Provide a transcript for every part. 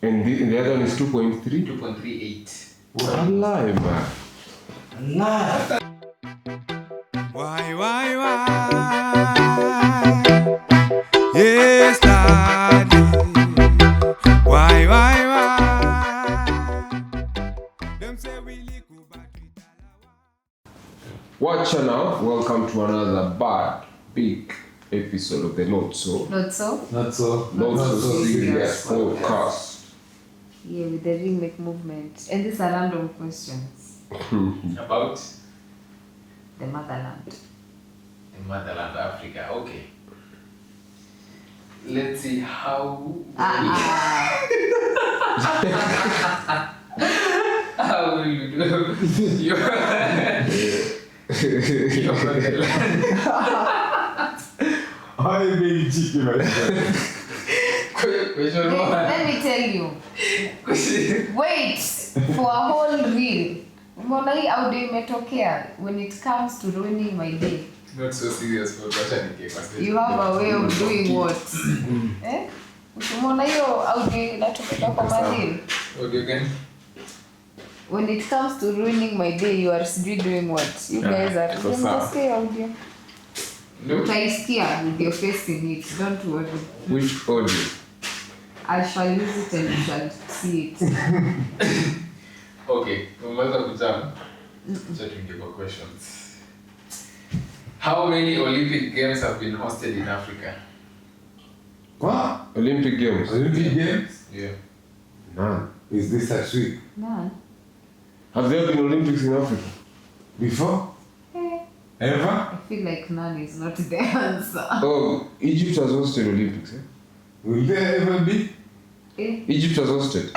And the other one is 2.3? 2.38. Alive, man. Alive. Why? Yes, daddy. Why? Them say we lick back. Watch now. Welcome to another big episode of the Not So Serious podcast. Yeah, with the remake movement. And these are random questions. About The Motherland. the Motherland, Africa. Okay. Let's see how how will you do your Motherland? I made chicken myself. Question Wait, one. let me tell you. Wait for a whole reel. Mbona hii audio imetokea when it comes to ruining my day. Not so serious for You have a way of doing what? Mbona hiyo audio inatokea kwa madini? Audio again. When it comes to ruining my day, you are still doing what? You guys are so sad. say audio. No. Utaisikia with your face in it. Don't worry. Which audio? I shall use it and you shall see it. Okay, tumeweza kujam. Acha tuingie kwa questions. How many Olympic Games have been hosted in Africa? What? Olympic Games? Olympic Games? Yeah. None. Is this a trick? None. Have there been Olympics in Africa? Before? Ever? I feel like none is not the answer. Oh, Egypt has hosted Olympics, eh? Will there ever be? Egypt has hosted.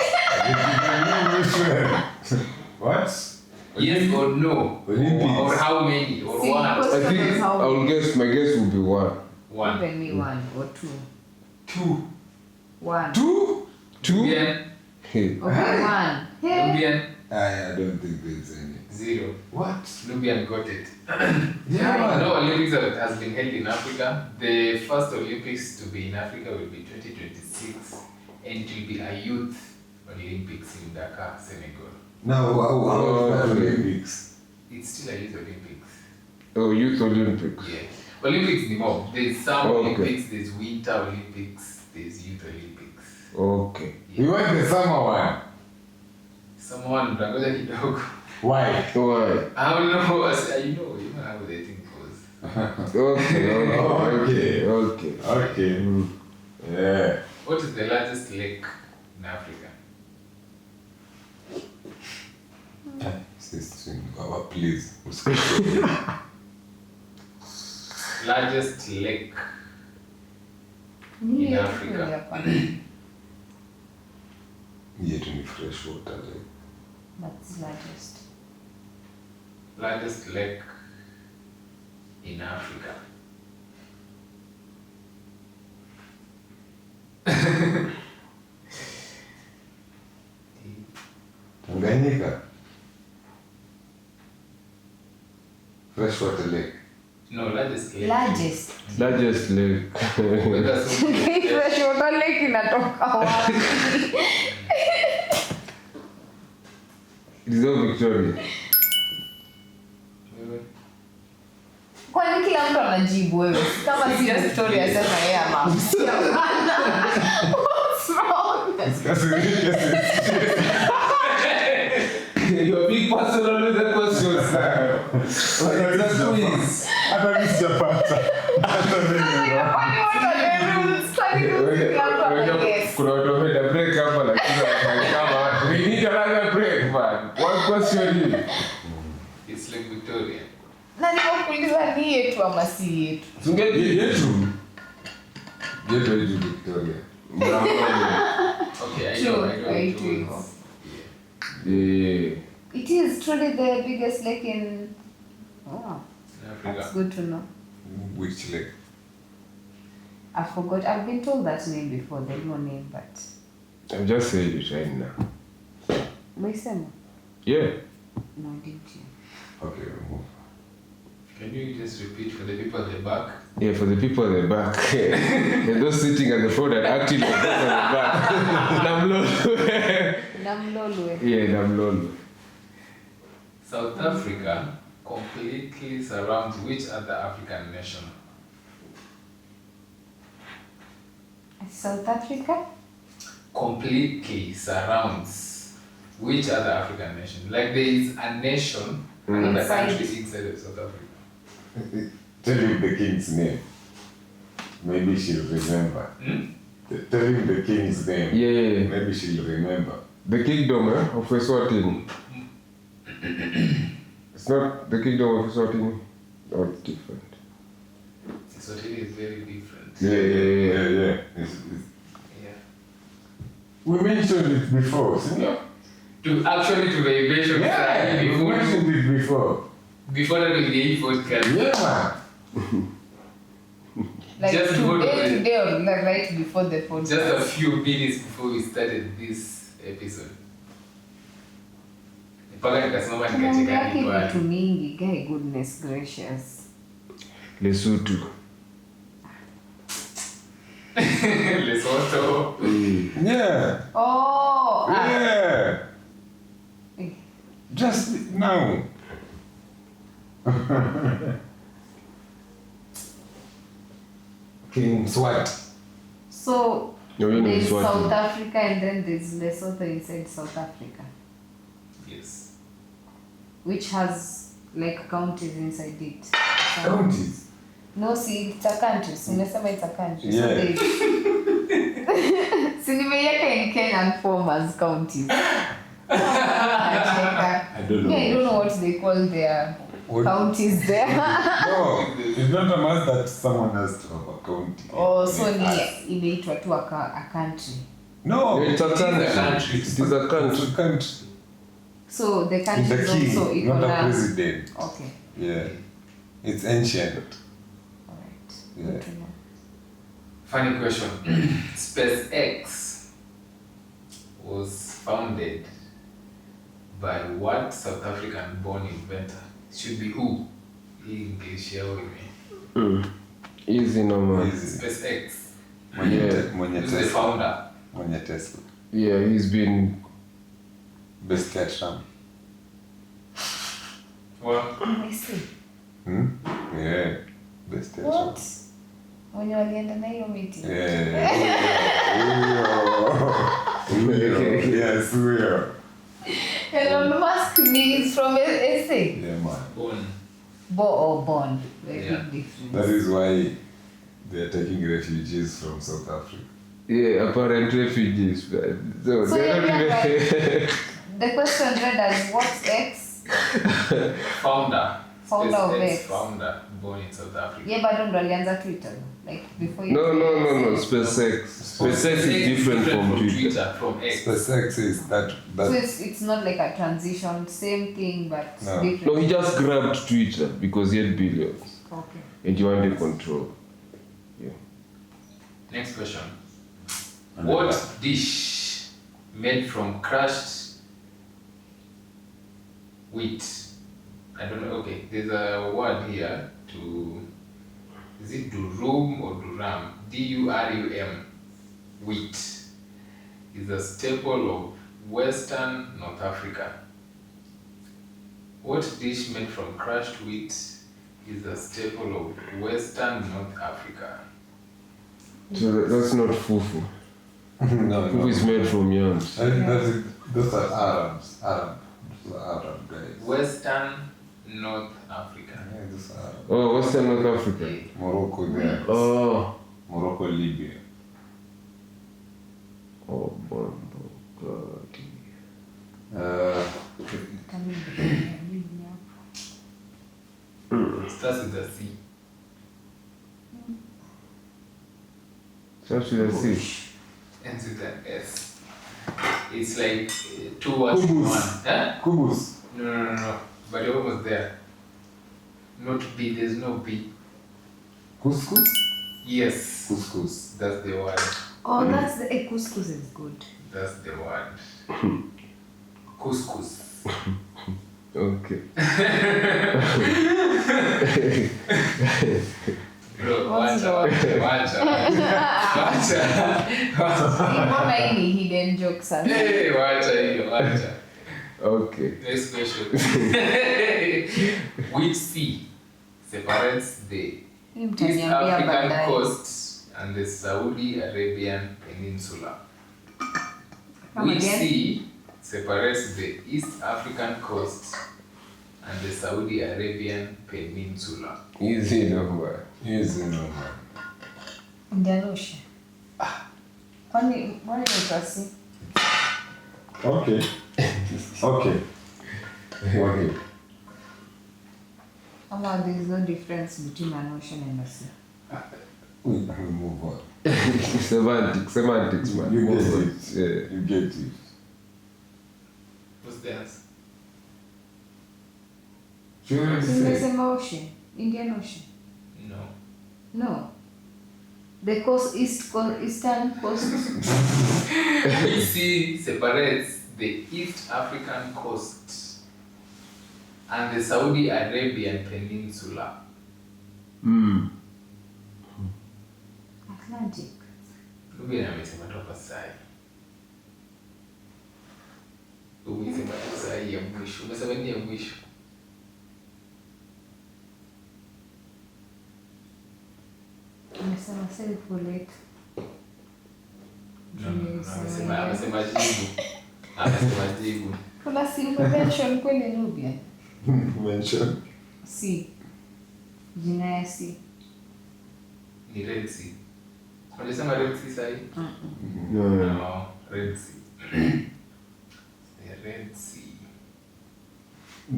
What? Yes or no? Olympics. Or how many? Or See, what? I think my guess will be one. One. Even me one or two. Two. One. Two? Two? Nubian. Hey. Okay, one. Hey. Nubian. I don't think there's any. Zero. What? Nubian got it. Yeah. No Olympics that has been held in Africa. The first Olympics to be in Africa will be 2026, and it will be a youth Olympics in Dakar, Senegal. Now, how about Olympics? It's still a youth Olympics. Oh, Youth Olympics. Yeah. Olympics ni more. There's some Okay. Olympics, there's Winter Olympics, there's Youth Olympics. Okay. You want the summer one? Someone mtangoja kidogo. Why? Why? I don't know. You know how the thing goes. Okay. Okay. Yeah. What is the largest lake in Africa? This thing, please. Largest lake in Africa. Yeah, to fresh water. Like. That's largest. Largest lake in Africa. Tanganyika. Freshwater lake. No, largest lake. Largest. Largest lake. Whether so- Freshwater lake inatoka wapi? It is all Victoria. Kwani kila mtu anajibu wewe? Kama si Victoria sema yeye ama. What's wrong? You're a big person on the questions. That's quiz. Hata mimi sijapata. Hata mimi. Kwani watu wana rules? Kwani rules kila mtu anaguess? Kuna watu wameenda break hapa lakini kama we need another break, man. One question here. It's Lake Victoria. Na nikuuliza ni yetu ama si yetu? Tungeji Yetu Victoria. Okay, I True, know I it do. was. Yeah. It is truly the biggest lake in. Oh, In that's Africa. good to know. Which lake? I forgot. I've been told that name before, the real name, but. I'm just saying it right now. Umesema? Yeah. No, didn't you? Okay, remove. Can you just repeat for the people at the back? Yeah, for the people at the back. And those sitting at the front and acting like that at the back. Namlolwe. Yeah, Namlolwe. South Africa completely surrounds which other African nation? South Africa? Completely surrounds which other African nation? Like there is a nation, another Inside. country inside of South Africa. Tell him the king's name. Maybe she'll remember. Tell him the king's name. Yeah. Maybe she'll remember. The kingdom of Eswatini. It's not the kingdom of Eswatini. Oh, it's different. Eswatini is very different. Yeah. Yeah. We mentioned it before, senior. To the invasion Yeah, we mentioned it before. before that we gave podcast. Yeah, man. Like Just today or like right before the podcast. Just a few minutes before we started this episode. Mpaka nikasimama nikacheka Tunaongeake kitu vitu wapi. mingi, guy, goodness gracious. Lesotho. Lesotho. Yeah. Oh! Yeah. Eh. Just now. King Swat. So, No, you know there's Eswatini. South Africa and then there's Lesotho inside South Africa, Yes. which has like counties inside it. So- Counties. No, see, it's a country. So, nimesema it's a country. Yeah. So, there's... Si nimeiweka in Kenyan form as counties. Nacheka. I don't know. Yeah, I don't know what they call their What? counties there. No, it's not a must that someone has to have a county. Oh, so Like ni us. imeitwa tu a country. No, It's a country. country. It is a country. It's a country. So the It's country a is king, also not a equal. president. Okay, Yeah. It's ancient. alright. Yeah. Good to know. Funny question. SpaceX was founded by what South African born inventor? Should be who? English here with me. Easy no man. Easy. SpaceX. Mwenye Who's the Tesla. founder? Mwenye Tesla. Yeah, he's been. Best cat Trump. Well, I see. Yeah. Best cat What? Trump. Wenye walienda na hiyo meeting. Yeah. Yes, we are. Elon Musk is from SA. Yeah, man. born. Born. Very Yeah. big difference. That is why they are taking refugees from South Africa. Yeah, apparent refugees. So, So they're not yeah, even. The question read as what's X? Founder. Founder of SpaceX X. Founder born in South Africa. Yeah, but ndo alianza Twitter. Like before you. No. SpaceX. SpaceX is different from Twitter. From X. SpaceX is that So it's not like a transition, same thing but No. different. No, he just grabbed Twitter because he had billions Okay. and he wanted control. Yeah. Next question. What dish made from crushed wheat? I don't know. Okay, there's a word here to. Is it durum or duram? D-U-R-U-M. Wheat is a staple of Western North Africa. What dish made from crushed wheat is a staple of Western North Africa? So that's not fufu. no, Fufu is made from yams. I think those are Arabs. Those are Arab guys. Western North Africa. Yeah, those are Arab. Oh, Western North Africa. Morocco there. Oh. Morocco, Libya. Oh, Bombo. God. Can you Starts with a C. So should I see? Ends with an S. It's like two words in Hummus. one. Huh? Kubus. No. But you're almost there. Not B, there's no B. Couscous? Yes. Couscous. That's the word. Oh, that's the couscous is good. That's the word. Couscous. Okay. Bro, What's watch out. Mbona hii ni hidden joke sasa? Wacha hiyo, wacha. Okay. Next question. Which sea separates the Hii East mtaniambia African baadaye. coast and the Saudi Arabian Peninsula? Come Which again? sea separates the East African coast and the Saudi Arabian Peninsula? Easy number. Indian Ocean. Kwani ni Okay. Ama there is no difference between an ocean and a sea. We move on. Semantics, man. You get Move on. it. Yeah. You get it. What's the answer? You already said. Nimesema ocean. Indian Ocean. No. No. The coast, eastern coast. Which sea separates the East African coast and the Saudi Arabian Peninsula? Atlantic. Ruben amesema toka sai. Umesema tu sai ya mwisho. Umesema nini ya mwisho? Nimesema self-relate. Amesema jibu. Amesema jibu. Kuna simulation kweli Nubia. Mention. Si. Jina ya si. Ni Red Sea. Unasema Red Sea sai? No. No, Red Sea. The Red Sea.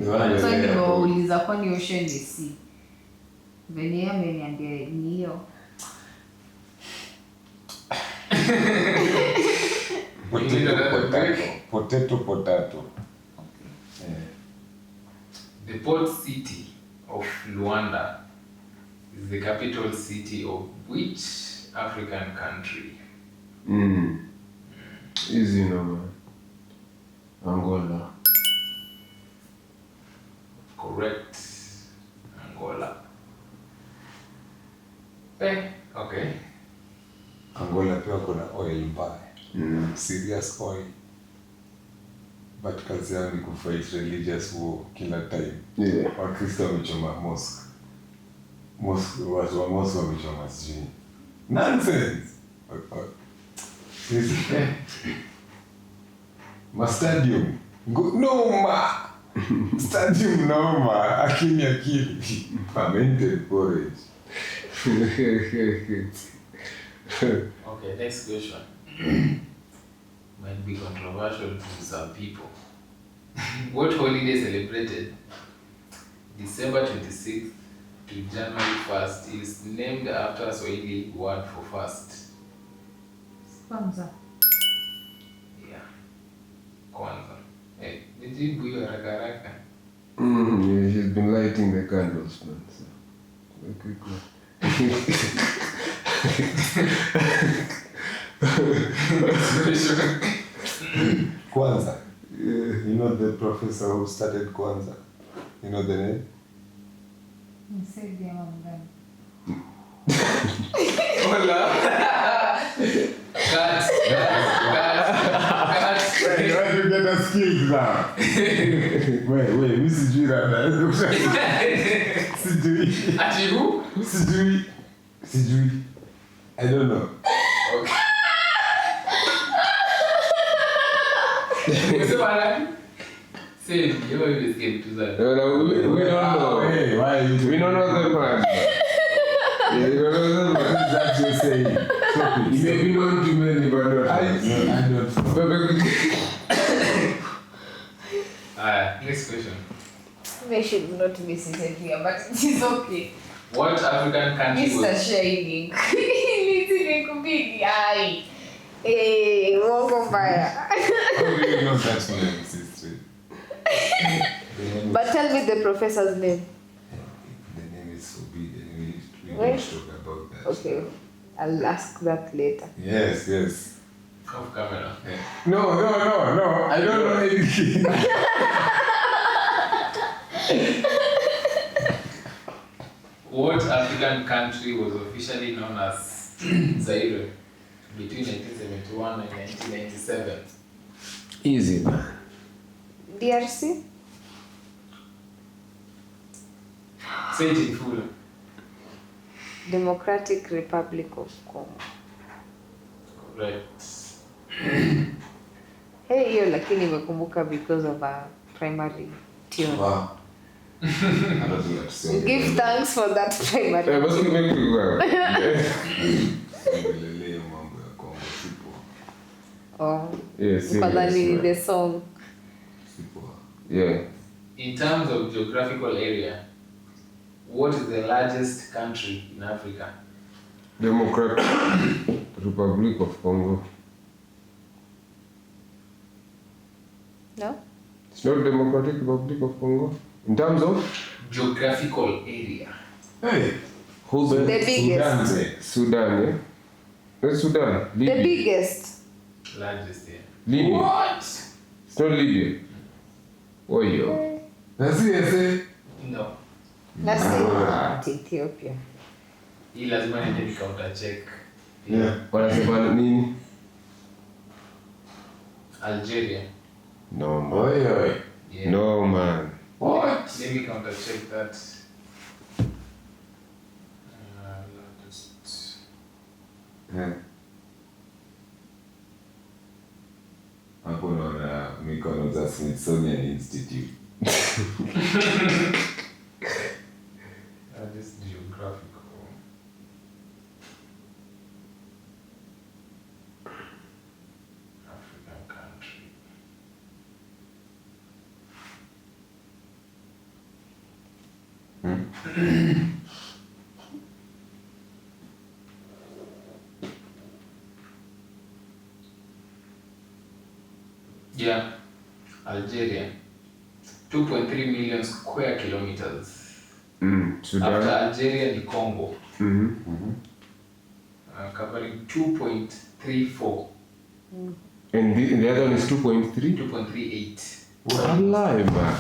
So nimeuliza kwani ocean ni si. Venye ameniambia ni hiyo. Potato. The port city of Luanda is the capital city of which African country? Easy number. Angola. Correct. Angola. Okay. Angola pia kuna oil mbaya. Serious oil. But kazi yao ni kufight religious war kila time. Yeah. Wakristo wamechoma mosque. Watu wa mosque wamechoma sijui. Nonsense! Sisi. Stadium. Noma! Stadium noma. Akili. Fermented porridge. Okay, next question. Might be controversial to some people. What holiday celebrated December 26th to January 1st is named after Swahili word for first? Kwanza. Yeah. Kwanza. Hey, nijibu hiyo haraka haraka. Yeah, she's been lighting the candles, man. So, quickly. Kwanza. Yeah. You know the professor who started Kwanza? You know the name? Msaidia mangani. Hola. Cut. Hey, why do you get us skills now? Wait, mi sijui rada. Sijui. Ati who? Sijui. I don't know. Okay. Umesema nani? Same. You always get to that. No, we don't know. Hey, why are you We don't know the man. Yeah, we don't know the man. What is that you're saying? Stop it. He may be known to many, but not I don't. Next question. They should not be seated here, but it is okay. What African country Mr. was Shining. Niti nikubidi. Ai. Uongo mbaya. How do you know that name, sister? But tell me the professor's name. The name is forbidden. We Wait. don't talk about that. Okay. I'll ask that later. Yes. off camera? No. I don't know anything. What African country was officially known as Zaire between 1971 and 1997. Easy, man. DRC? Say it in full. Democratic Republic of Congo. Correct. Hey, hiyo lakini nimekumbuka because of a primary tune. Wow. Give thanks for that primary. Basi nimekuwa. Ongelelea mambo ya Kongo sipo. Oh. Yes. Because I need the song. Sipo. Yeah. In terms of geographical area, what is the largest country in Africa? Democratic Republic of Congo. No? It's not Democratic Republic of Congo. In terms of Geographical area. Hey. who's The biggest. Sudan, yeah? That's Sudan. Libya. The biggest. Largest, yeah. Libya. What? It's not Libya. Oh, yo. That's it. No. Let's say Ethiopia. Hii lazima niende nikaunta check. Yeah. Wanasema nini? Algeria. No, man. Oi, oi. Yeah. No, man. What? Let me counter check that. Largest. Yeah. Hapo unaona mikono za Smithsonian Institute. Largest geographical. African country. Yeah, Algeria. 2.3 million square kilometers. Sudan. After Algeria and Congo, Mm-hmm. covering 2.34, And the other one is 2.3. 2.38. Alive, man.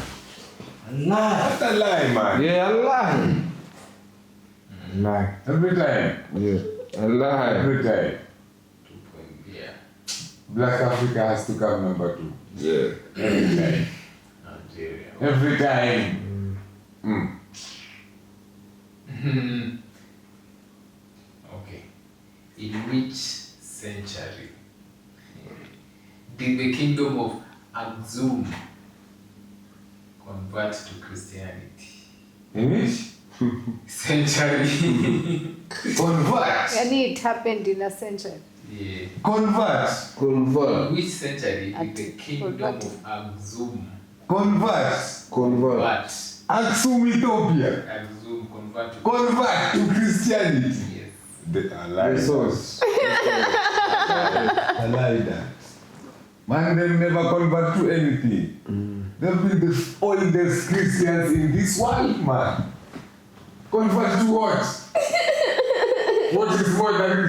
That's a lie, man. Yeah, alive. Alive. Every time. Yeah, alive. Every time. 2. Yeah, Black Africa has to come number 2. Yeah. Every time. Algeria. Every time. Mm. Okay. In which century did the kingdom of AXUM convert to Christianity? In which? Century. Convert. Yani it happened in a century. Yeah. Convert. In Convert. which century At- did the kingdom forgot. of AXUM Convert. Convert. Axum Ethiopia. AXUM convert to Convert to Christianity. Yes. I like The source. I like that. Man, they never convert to anything. They'll be the oldest Christians in this world, man. Convert to what? What is modern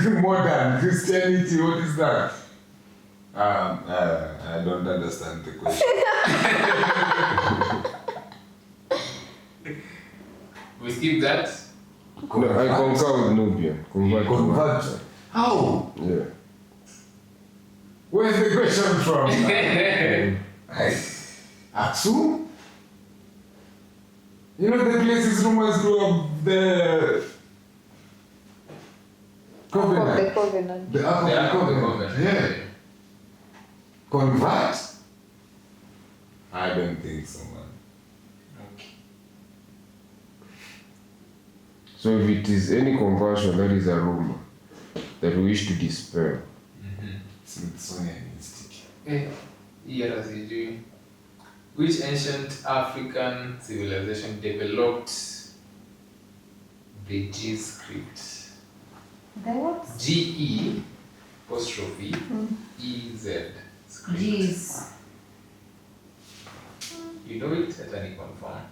Christianity? What is that? I don't understand the question. We skip that. No, I concur with Nubian. Convert. to Convert. what? How? Yeah. Where's the question from? Axum? You know the places rumors to of the Of covenant. the covenant. The Ark of The the Ark of the Covenant. Covenant. Yeah. Convert? I don't think so, man. Okay. So if it is any conversion, that is a rumor that we wish to dispel. Smithsonian Institute. Here as you do. Which ancient African civilization developed the G script? The what? GE apostrophe EZ script. Jeez. You know it? Let me confirm.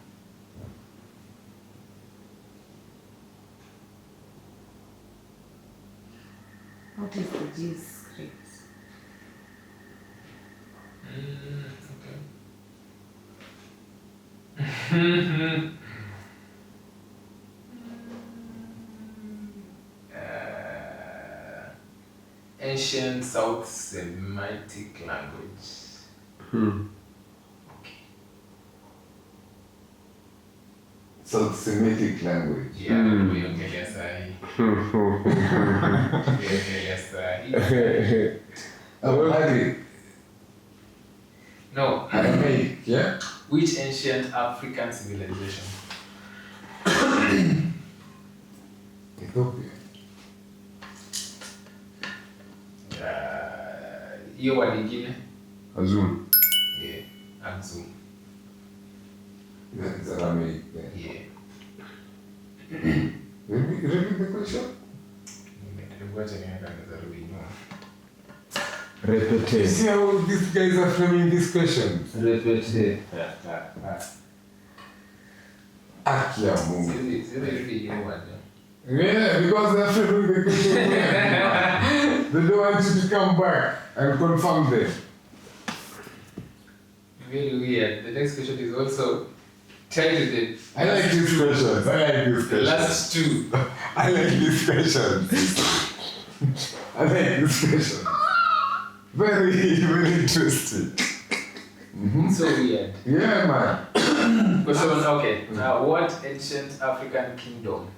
What is the G script? Okay. ancient South Semitic language? Okay. South Semitic language. Yeah, umeongelea sahi. Umeongelea sahi. Arabic. No. Aramaic, yeah? Which ancient African civilization? Ethiopia. Hiyo word ingine? Azum. Yeah, AXUM. That is Aramaic then. Yeah. Repeat the question. Ngoja niangalie zarudi nyuma. Repete. See how these guys are framing these questions? Repete. Aki ya Mungu. Siwezi rudi nyuma. Yeah, because they're framing the question. They don't want you to come back and confirm them. Very weird. The next question is also tied to the I like these questions. the last two. I like these questions. I like these questions. Very, very interesting. So weird. Yeah, man. Question okay. What ancient African kingdom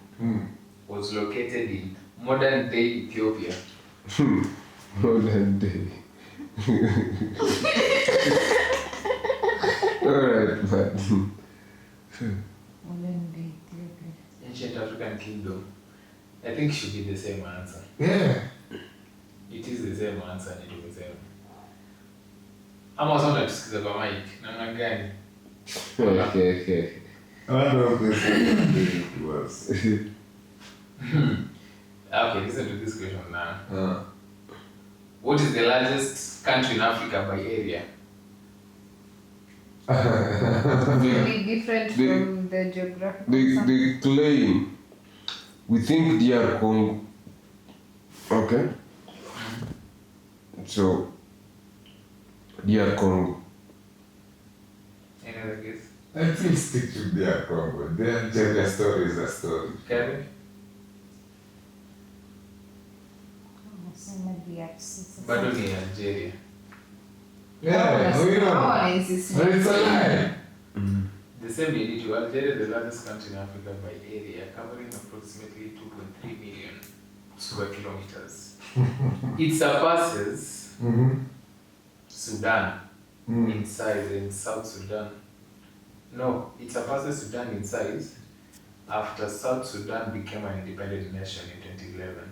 was located in modern day Ethiopia? Modern day. Alright, but Ancient African kingdom. I think it should be the same answer. Yeah. It is the same answer. It was the same. Ama sasa unatusikiza kwa mic. Namna gani? okay. I wonder if this was. Okay, listen to this question now. What is the largest country in Africa by area? Be different from the geographical. They claim, we think they are Congo. Okay? So, they are Congo. Any other guess? I think stick to their Congo. Their story is a story. Kevin? Bado ni Algeria. Yeah, we know. It's But it's a lie. The same unit to Algeria, the largest country in Africa by area, covering approximately 2.3 million square kilometers. It surpasses Sudan in size and South Sudan. No, it surpasses Sudan in size after South Sudan became an independent nation in 2011.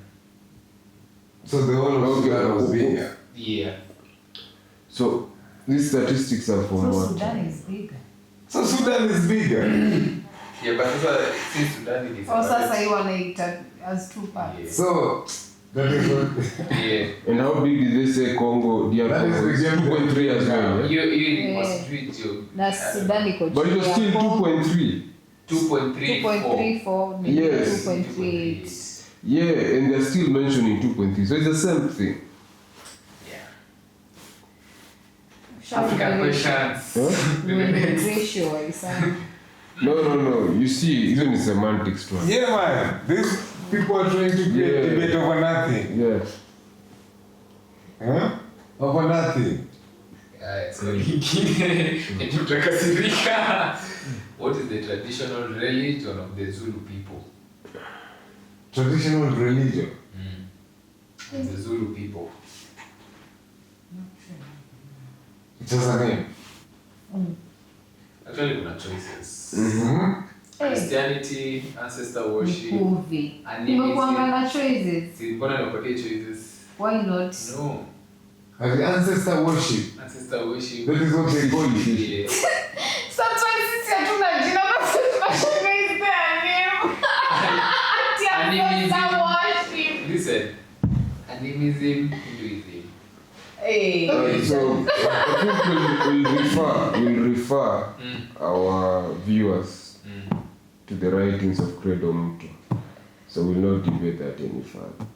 So the whole of Sudan was bigger. Yeah. So, these statistics are from what? Sudan is bigger. So Sudan is bigger. Yeah, but since Sudan is Sasa you wanaita as two parts. Yeah. So that is what. Yeah. And how big did they say Congo? They are That is Congo. the game 2.3 as well. Yeah? You must read your Na Sudan iko But it was still 2.3. 2.34. 2.34, maybe Yes. 2.38. Yeah, and they're still mentioning 2.3. So it's the same thing. Yeah. African questions. Huh? Ratio is No. You see, even the semantics too. Yeah, man. These people are trying to create Yeah. debate over nothing. Yeah. Huh? Over nothing. What is the traditional religion of the Zulu people? Traditional religion. The Zulu people. It has a name. Actually, kuna choices. Christianity, Christianity, ancestor worship, Mkuvi. animism. Nimekuanga na choices. Si mbona niwapatie choices? Why not? No. And the ancestor worship. Ancestor worship. That is what they call it. Yeah. Sometimes sisi hatuna jina basi tunashangaa is their name. Ati ancestor worship. Listen. Animism, Hinduism. Hey. So I think we'll refer our viewers to the writings of Credo Mtu. So we'll not debate that any further.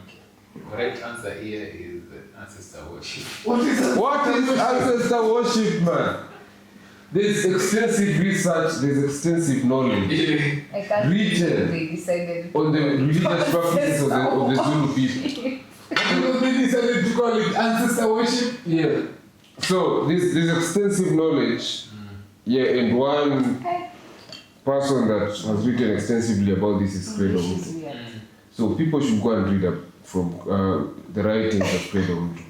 Okay. The correct answer here is ancestor worship. What is ancestor worship, man? There's extensive research, there's extensive knowledge I can't Written. believe they decided on the religious practices of the Zulu people. Because they decided to call it ancestor worship. Yeah. So there's extensive knowledge. Yeah, and one person that has written extensively about this is Credo English is Mutu. weird. So people should go and read up from the writings of Credo Mutu.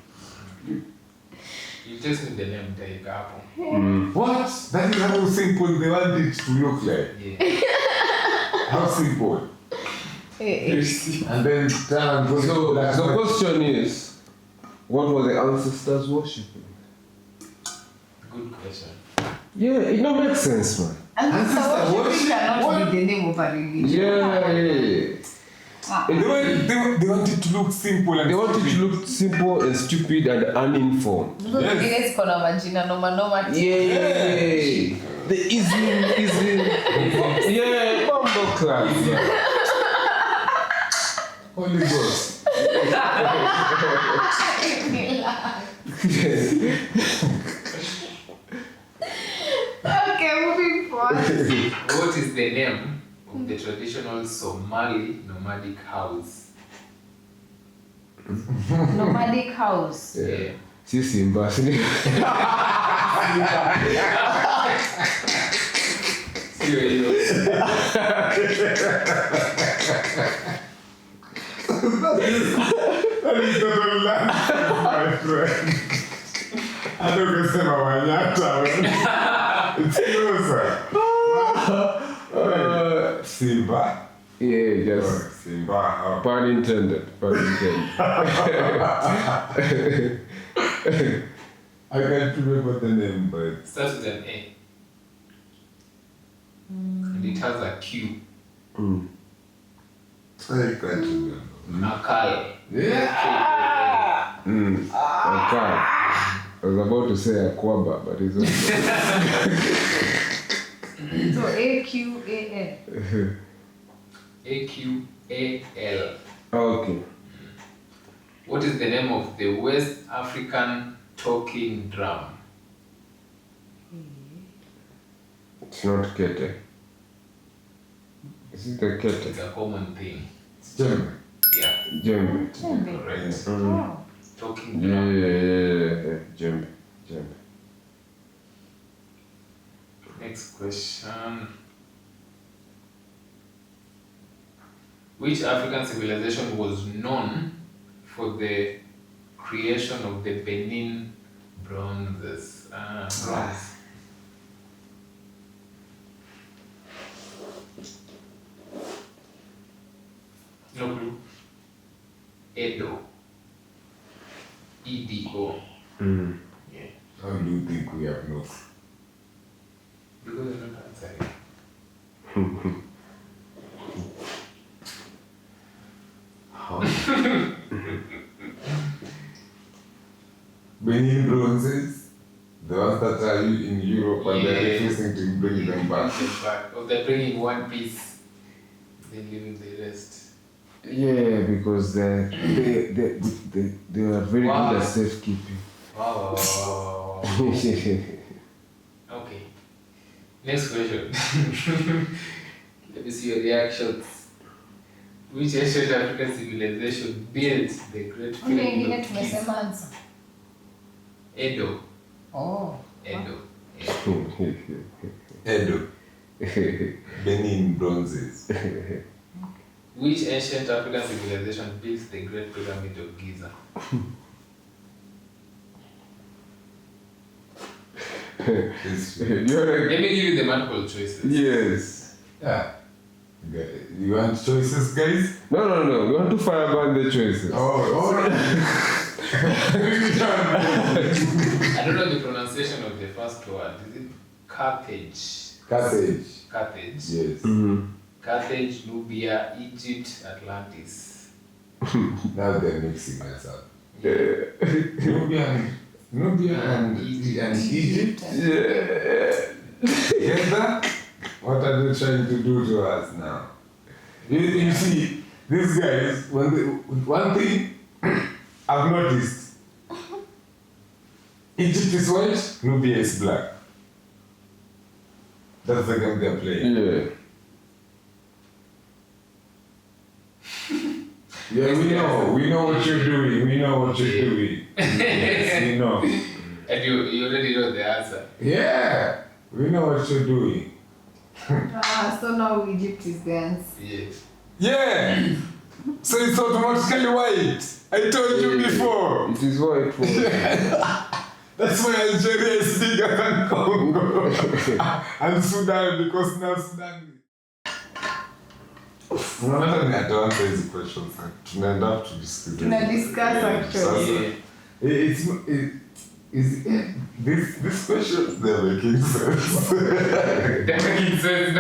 You just need the name Taika hapo. What? That is how simple they want it to look like. Yeah. How simple. And then turn and go So to that the one. question is, what were the ancestors worshipping? Good question. Yeah, it don't make sense, man. Ancestor worship cannot What? be the name of a religion. Yeah. They want it to look simple and They want it to stupid. look simple and stupid and uninformed. Because zingine ziko na majina noma noma. Yeah. The easy. Yeah, bombo class. Holy Ghost. Okay, moving forward. What is the name of the traditional Somali nomadic house? Nomadic house. Yeah. Si Simba. Sio hiyo. That is not a land, my friend. I don't know say Mawanyata, man. It's closer. Simba. Yeah, just Simba. pun intended. I can't remember the name, but Starts with an A. And it has a Q. I can't remember. Akal. Yeah. Okay. I was about to say Akwaba, but it's okay. So AQAN. AQAL. Okay. What is the name of the West African talking drum? It's not Kete. Is it the Kete? It's a common thing. It's German. Yeah, Jembe. correct. Oh. Talking Yeah, drum. Jembe. Next question. Which African civilization was known for the creation of the Benin bronzes? Bronze. No clue. Edo. EDO. Yeah. How do you think we have no? Because you're not answering. Benin bronzes, the ones that are in Europe and they're Yeah. refusing to bring them back. Or they're bringing one piece, then leaving the rest. Yeah, because they are very Wow. good at safekeeping. Wow. Okay. Next question. Let me see your reactions. Which ancient African civilization built the Great Ule ingine Pyramid of Giza? tumesema answer. Edo. Oh. Edo. Edo. Benin bronzes. Which ancient African civilization built the Great Pyramid of Giza? You're Let me give you the multiple choices. yes. Yeah. You want choices, guys? No. We want to fireburn the choices. Oh. I don't know the pronunciation of the first word. Is it Carthage? Carthage. Carthage. Yes. Carthage, Nubia, Egypt, Atlantis. Now they're mixing us up. Nubia and Egypt. Together? What are they trying to do to us now? You see, these guys, one thing I've noticed, Egypt is white, Nubia is black. That's the game they're playing. Yeah. Yeah, we know what you're doing. We know what you're doing. Yes, we know. And you already know the answer. Yeah, we know what you're doing. So now Egypt is the answer. Yes. Yeah. So it's automatically white. I told you before. It is white for That's why Algeria is bigger than Congo and Sudan, because now Sudan. Unataka ni atoanza hizi questions. Tunaenda up to discuss. Tuna discuss actually. It's this questions they're making sense. That makes sense.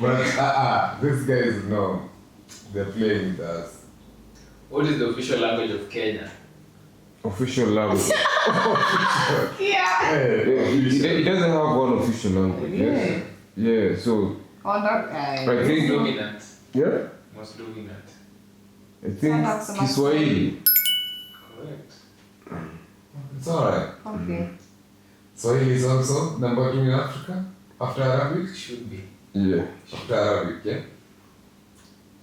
But these guys know they're playing with us. What is the official language of Kenya? official language. Yeah. It doesn't have one official language. Yeah. Yeah, so Or not. I think Dominant. yeah, Most dominant. I think Sounds like Kiswahili. Correct. It's alright. Okay. Swahili is also number 2 in Africa after Arabic. Should be. Yeah. After Arabic, yeah.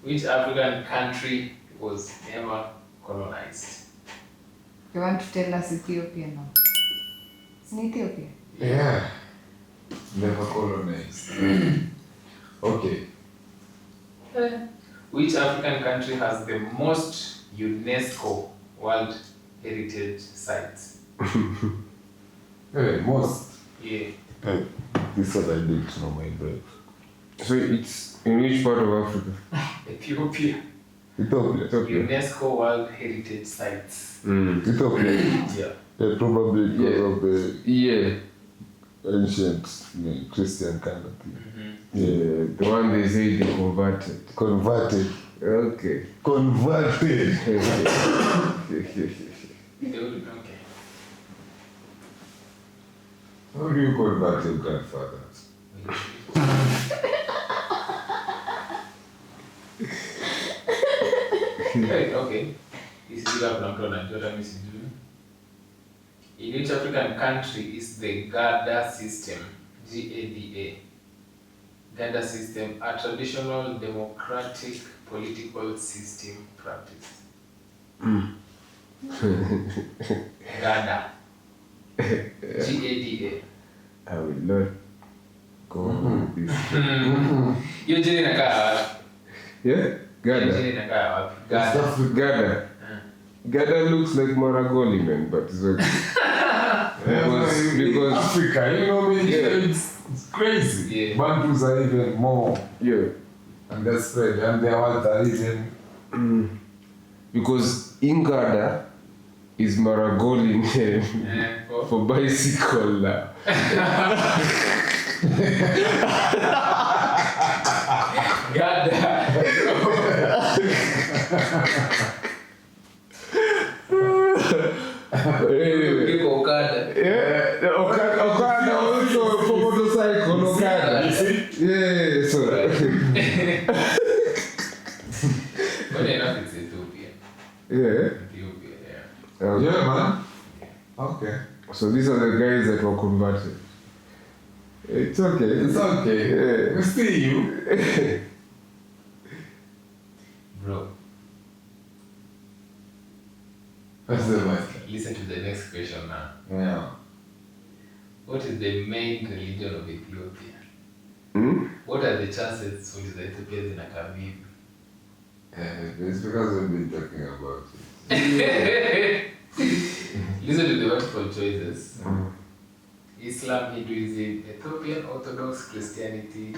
Which African country was never colonized? You want to tell us Ethiopia now? It's in Ethiopia. Yeah. Never colonized. Okay. Which African country has the most UNESCO World Heritage Sites? Hey, most. Yeah. Hey, this one I didn't know, my brother. So it's in which part of Africa? Ethiopia. Ethiopia. UNESCO World Heritage Sites. Ethiopia. Yeah. Yeah, probably because of the Yeah. ancient Christian kind of thing. Yeah, the one they say they converted. Converted. Okay. Converted. They would, okay. How do you convert your grandfathers? Right, okay. This is African In which African country is the GADA system? GADA. GADA system, a traditional democratic political system practice. GADA. GADA. I will not go with this. Hiyo jina inakaa wapi? Yeah? Hiyo Gada. jina inakaa wapi? That's GADA. Africa. Gada. Gada looks like Maragoli, man, but it's okay. because Africa, you know, Yeah. it's crazy. Yeah. Bantus are even more, yeah, and they're spread, and their words are even. because Ingada is Maragoli name For for bicycle now. GADA. Anyway, People Okada. yeah, Okada also for motorcycle, Okada. Yeah, so But enough, it's Ethiopia. yeah. Ethiopia, yeah. Yeah, man. Okay. So these are the guys that were converted. It's okay. It's okay. Yeah. We see you. Bro, That's the one. listen to the next question now. Yeah. What is the main religion of Ethiopia? What are the chances uliza Ethiopia zinakaa vipi? It's because we've been talking about it. Listen to the multiple choices. Islam, Hinduism, Ethiopian Orthodox Christianity,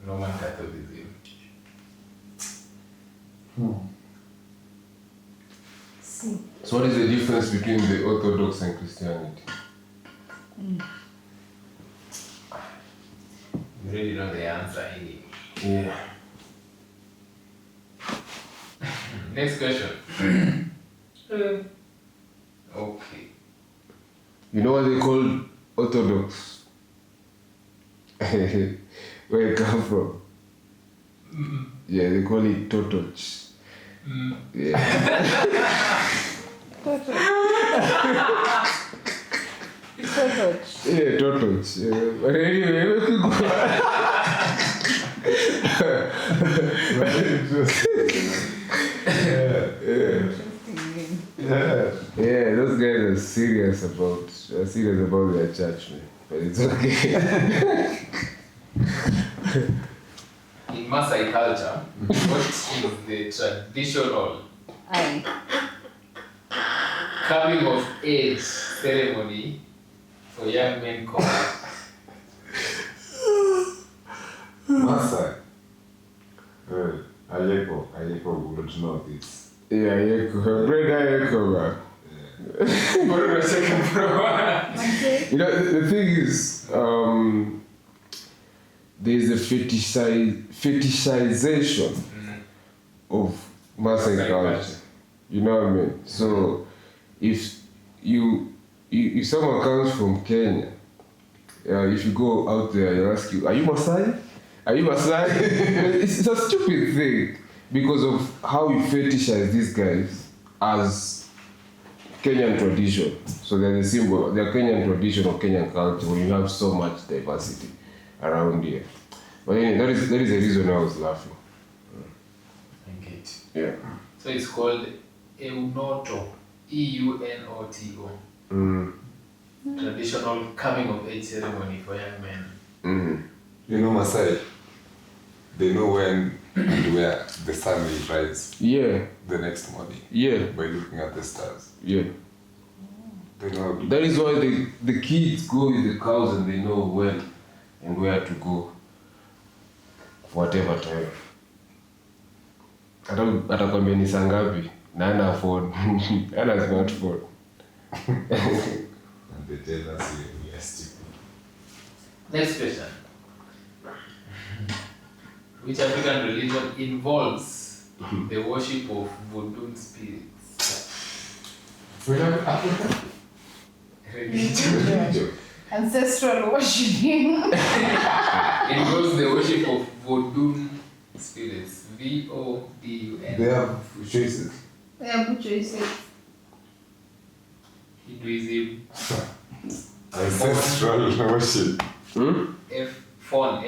Roman Catholicism. See. So what is the difference between the Orthodox and Christianity? You already know the answer anyway. Yeah. Next question. Okay. You know what they call Orthodox? Where it come from? Yeah, they call it Totoch. Yeah. Yeah, Totoch. Yeah. But anyway, we could go. Yeah, those guys are serious about their church, man. But it's okay. In Maasai culture, what is the traditional Aye. coming of age ceremony for young men called? Maasai. Ayeko would know this. Yeah, great Ayeko, man. You know, the thing is, there's a fetishization of Maasai culture. You know what I mean? So, if someone comes from Kenya, if you go out there, you ask you, are you Maasai? Are you Maasai? It's a stupid thing because of how you fetishize these guys as Kenyan tradition. So they're the symbol, they're Kenyan tradition or Kenyan culture where you have so much diversity around here. But anyway, that is the reason I was laughing. Okay. Yeah. So it's called Eunoto, EUNOTO. Traditional coming of age ceremony for young men. You know Maasai, they know when and where the sun will rise Yeah. the next morning Yeah. by looking at the stars. Yeah. They know. That is why the kids go with the cows and they know when and where to go. Whatever time. Atakwambia ni saa ngapi na ana phone. Ana smartphone. And they tell us we are stupid. Next question. Which African religion involves the worship of voodoo spirits? Africa? Religion. Ancestral worshiping. Involves the worship of voodoo spirits. VODUN. They have choices. Yeah, good choices. Hinduism. Ancestral worship. FON. I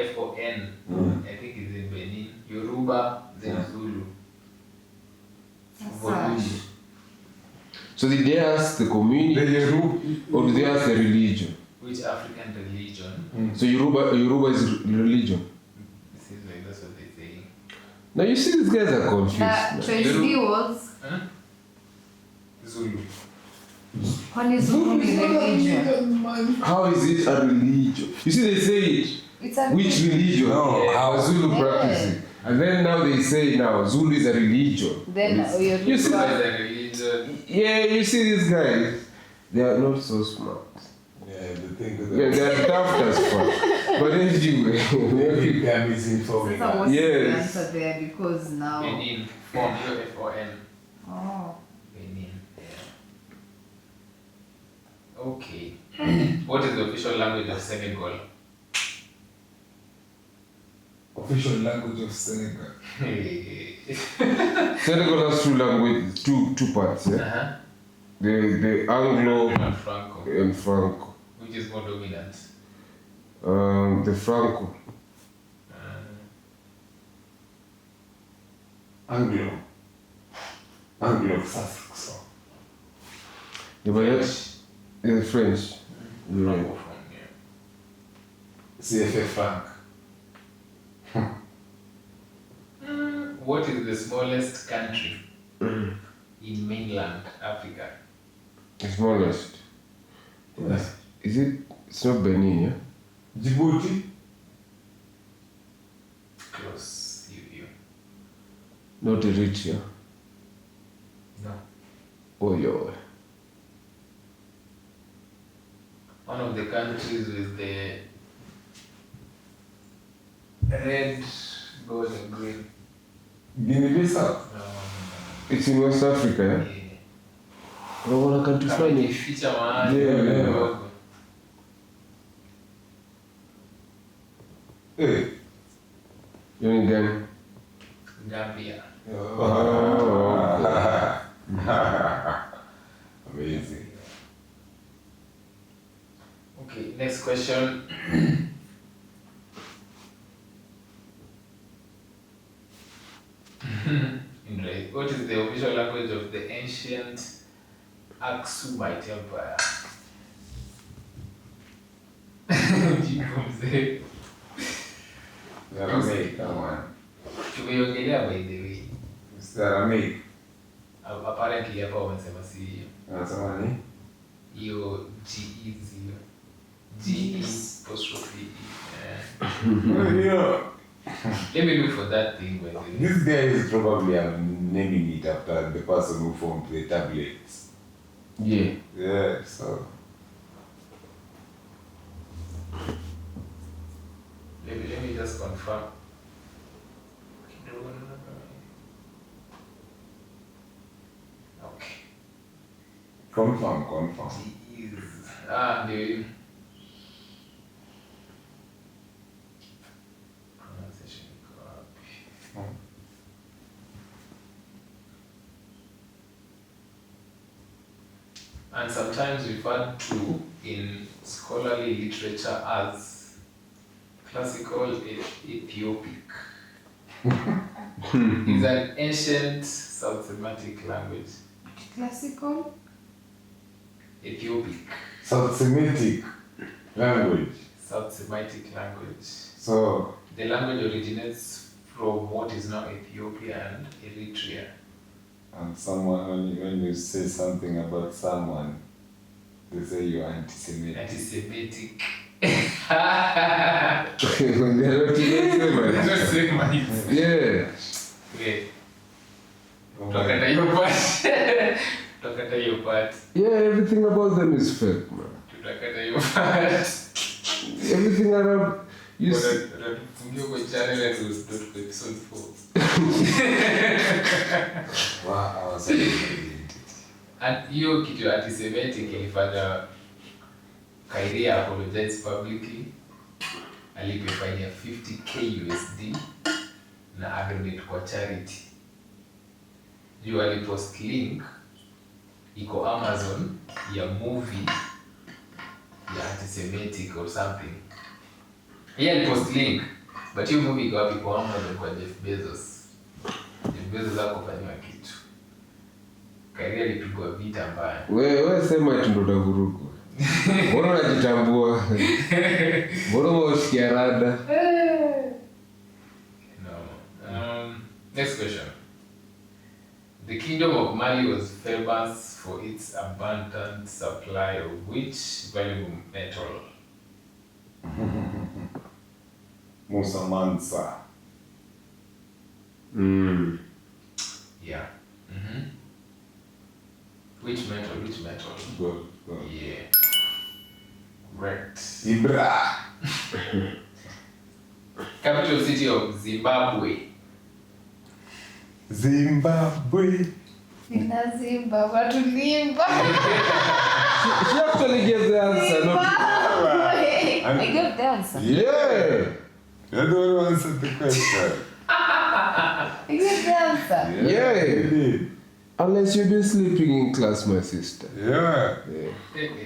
think it's in Benin. Yoruba, then Zulu. Voodoo. So did they ask the community or did they ask the religion? Which African religion? So Yoruba is religion. It seems like that's what they say. Now you see these guys are confused. Choice D was Zulu. Kwani Zulu ni religion. How is it a religion? You see they say it. It's a Which religion? No, How Zulu practice it. And then now they say now Zulu is a religion. Then You see, What is a religion? yeah, you see these guys, they are not so smart. Yeah, the thing is Yeah, they are tough as fuck. But anyway, they are misinforming Sasa us. what's the Yes. answer there because now. Benin. FON. UFON. Oh. Benin. Yeah. Okay. What is the official language of Senegal? Official language of Senegal. Senegal has two languages, two parts, yeah? Uh-huh. The Anglo And Franco. and Franco. Which is more dominant? The Franco. Anglo-Saxon. Yeah, but that's the French. Yeah. Francophone, yeah. CFA Frank. What is the smallest country in mainland Africa? The smallest. Yes. Is it? It's not Benin, yeah? Djibouti. Close, you. Not Eritrea. No. Oh, yo. One of the countries with the red, gold, and green. Guinea-Bissau. It's in West Africa, yeah? Unaona country fulani? Kificha mahali Yeah. kidogo. Hey. Hiyo ni gani? Gambia. Amazing. Okay, next question. Aksumite Empire. Jibu mzee. The Aramaic, come on. Tumeiongelea by the way. It's the Aramaic. Apparently hapa wamesema si hiyo. Anasema ni? Hiyo G is hiyo. G apostrophe E. Yeah. Let me look for that thing by the way. This guy is probably naming it after the person who formed the tablets. Yeah. Yeah, so. Let me just confirm. Okay. Confirm. G is the pronunciation iko wapi? And sometimes referred to in scholarly literature as classical Ethiopic. Is an ancient South Semitic language. Classical? Ethiopic. South Semitic language. South Semitic language. So, The language originates from what is now Ethiopia and Eritrea. and someone, when you say something about someone, they say you're anti-Semitic. Anti-Semitic. When they're not even Just say my- Yeah. Wait. Tukata hiyo part. Tukata hiyo part. Yeah, everything about them is fake, man. Tutakata hiyo part. Everything around you see. Tutatufungia kwa channel and we'll start with episode 4. Wow, I was identity. And hiyo kitu ya anti-Semitic ilifanya Kyrie apologize publicly. Alipofanya 50k USD na agreement kwa charity. Juu alipost link iko Amazon ya movie ya anti-Semitic or something. Yeye alipost link, but hiyo movie iko wapi? Kwa Amazon kwa Jeff Bezos. Jeff Bezos hakufanywa kitu. Kyrie alipigwa vita mbaya. Wewe sema eti ndo utavurugu. Mbona unajitambua? Mbona unasikia rada? No. Next question. The kingdom of Mali was famous for its abundant supply of which valuable metal? Musa Mansa. Yeah. Which metal? Good. Yeah. Correct. Ibra. Capital city of Zimbabwe. Zimbabwe. Inazimba, watu limba. She actually gave the answer, not I gave the answer. Yeah. You're the one who answered the question. I gave the answer. Yeah. You did. Unless you've been sleeping in class, my sister. Yeah.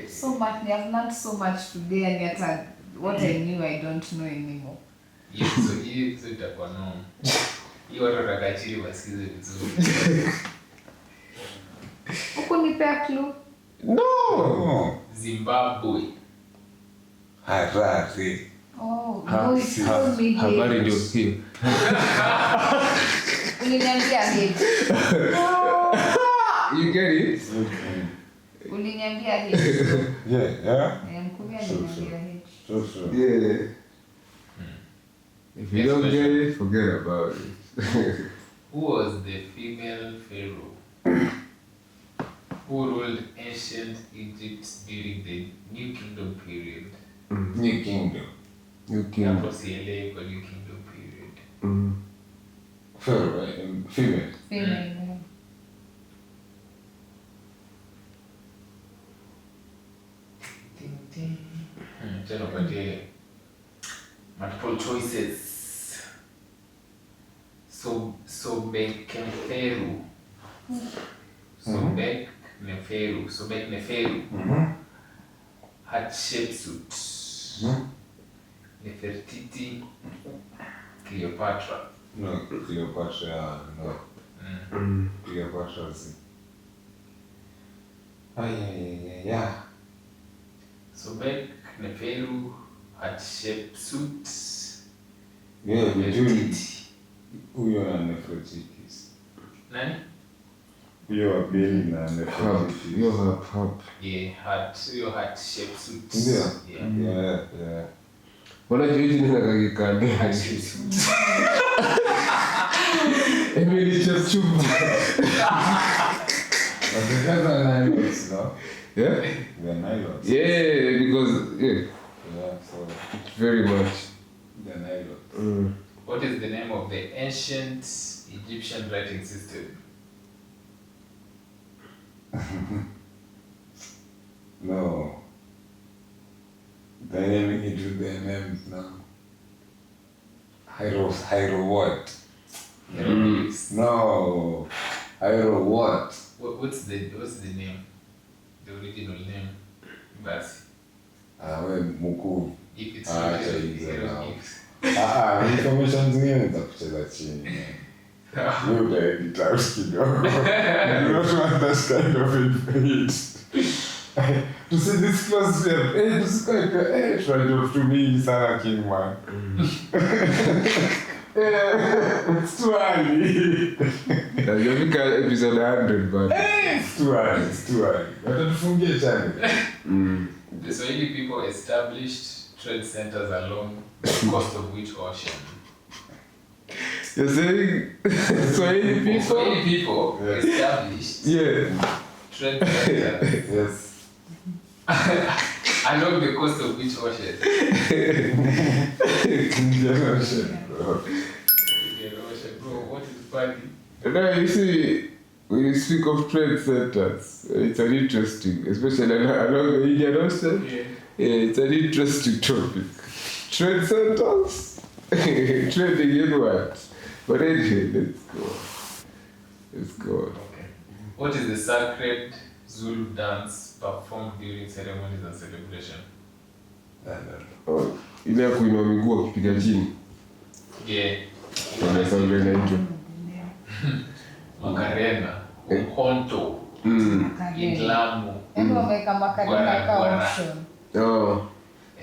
So much, I have learned so much today, and yet what I knew I don't know anymore. Hiyo itakuwa no. Hiyo watu watakachiri wasikize vizuri. Huku nipea clue. No. Oh. Zimbabwe. Harare. Oh, no, it told me Habari ndio here. hiyo. Uliniambia here. You get it? Uliniambia here. Yeah. Mkubwa aliniambia here. Sure. Yeah. If you don't get it, forget about it. Who was the female pharaoh who ruled ancient Egypt during the New Kingdom period? New Kingdom. You can. Hapo CLA kwa New Kingdom period. Pharaoh, right? Female. Female. Tena upatie multiple choices. Sobekneferu. Sobekneferu. Hatshepsut. Nefertiti. Cleopatra. No, Cleopatra, no. Cleopatra, see. Yeah. Sobek, Neperu, heart-shaped suit. Yeah, between Velvet. huyo na Nephrotitis. Nani? Huyo wa Beli na Hub. Nephrotitis. Yo, hub. Yeah, your heart-shaped suit. Ndio? Yeah. Yeah. Mbona juiji nina kakikande? Heart-shaped suit. Emily Chepchumba. But the guys are nylons, no? Yeah? They're nylons. Yeah, because, yeah, Yeah, so very much. they're nylons. What is the name of the ancient Egyptian writing system? No. They're naming it with their names now. Hyro what? Hieroglyphs. No. Hyro what? What's the name? The original name? Basi. We mkuu. If it's Ah, not acha hizo hieroglyphs. Information zingine za kucheza chini. You utaedit out kidogo. You don't want that kind of information. Tusidisclose them. Tusikuwe tunajua vitu mingi sana King man. It's too early. Najafika episode 100 but It's too early. Watatufungia channel. The Swahili people established trade centers along the coast of which ocean? you're saying Swahili The people? Swahili people Yes. established Yeah. trade centers Yes. along the coast of which ocean? Indian Ocean, bro. Indian Ocean, bro. What is funny? Now you see, when you speak of trade centers, it's an interesting, especially along the Indian Ocean. Yeah. Yeah, it's an interesting topic. Trade centers? Trading in what? But anyway, let's go. Let's go. Okay. What is the sacred Zulu dance performed during ceremonies and celebration? Oh, ile ya kuinua miguu akipiga chini. Yeah. Unaweza ule inaitwa. Macarena, Umkhonto, Makarena. Idlamu. Yaani wameweka makarena kama option. Oh.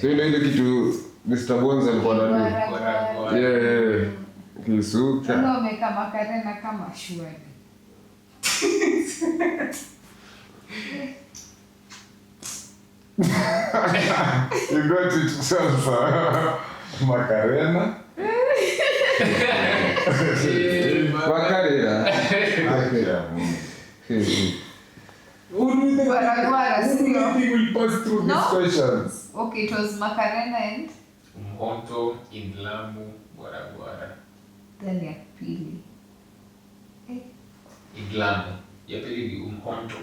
So ile kitu Mr. Bonza alikuwa anadai. Gwara. Yeah. Kisuka. Yaani wameweka makarena kama shwari. You got it sasa. Macarena. Makarena. Who do you think Gwara, who do you think will pass through No. these questions? Okay, it was makarena and Umkhonto, Idlamu, Gwara. then ya pili. Idlamu. Ya pili ni Umkhonto.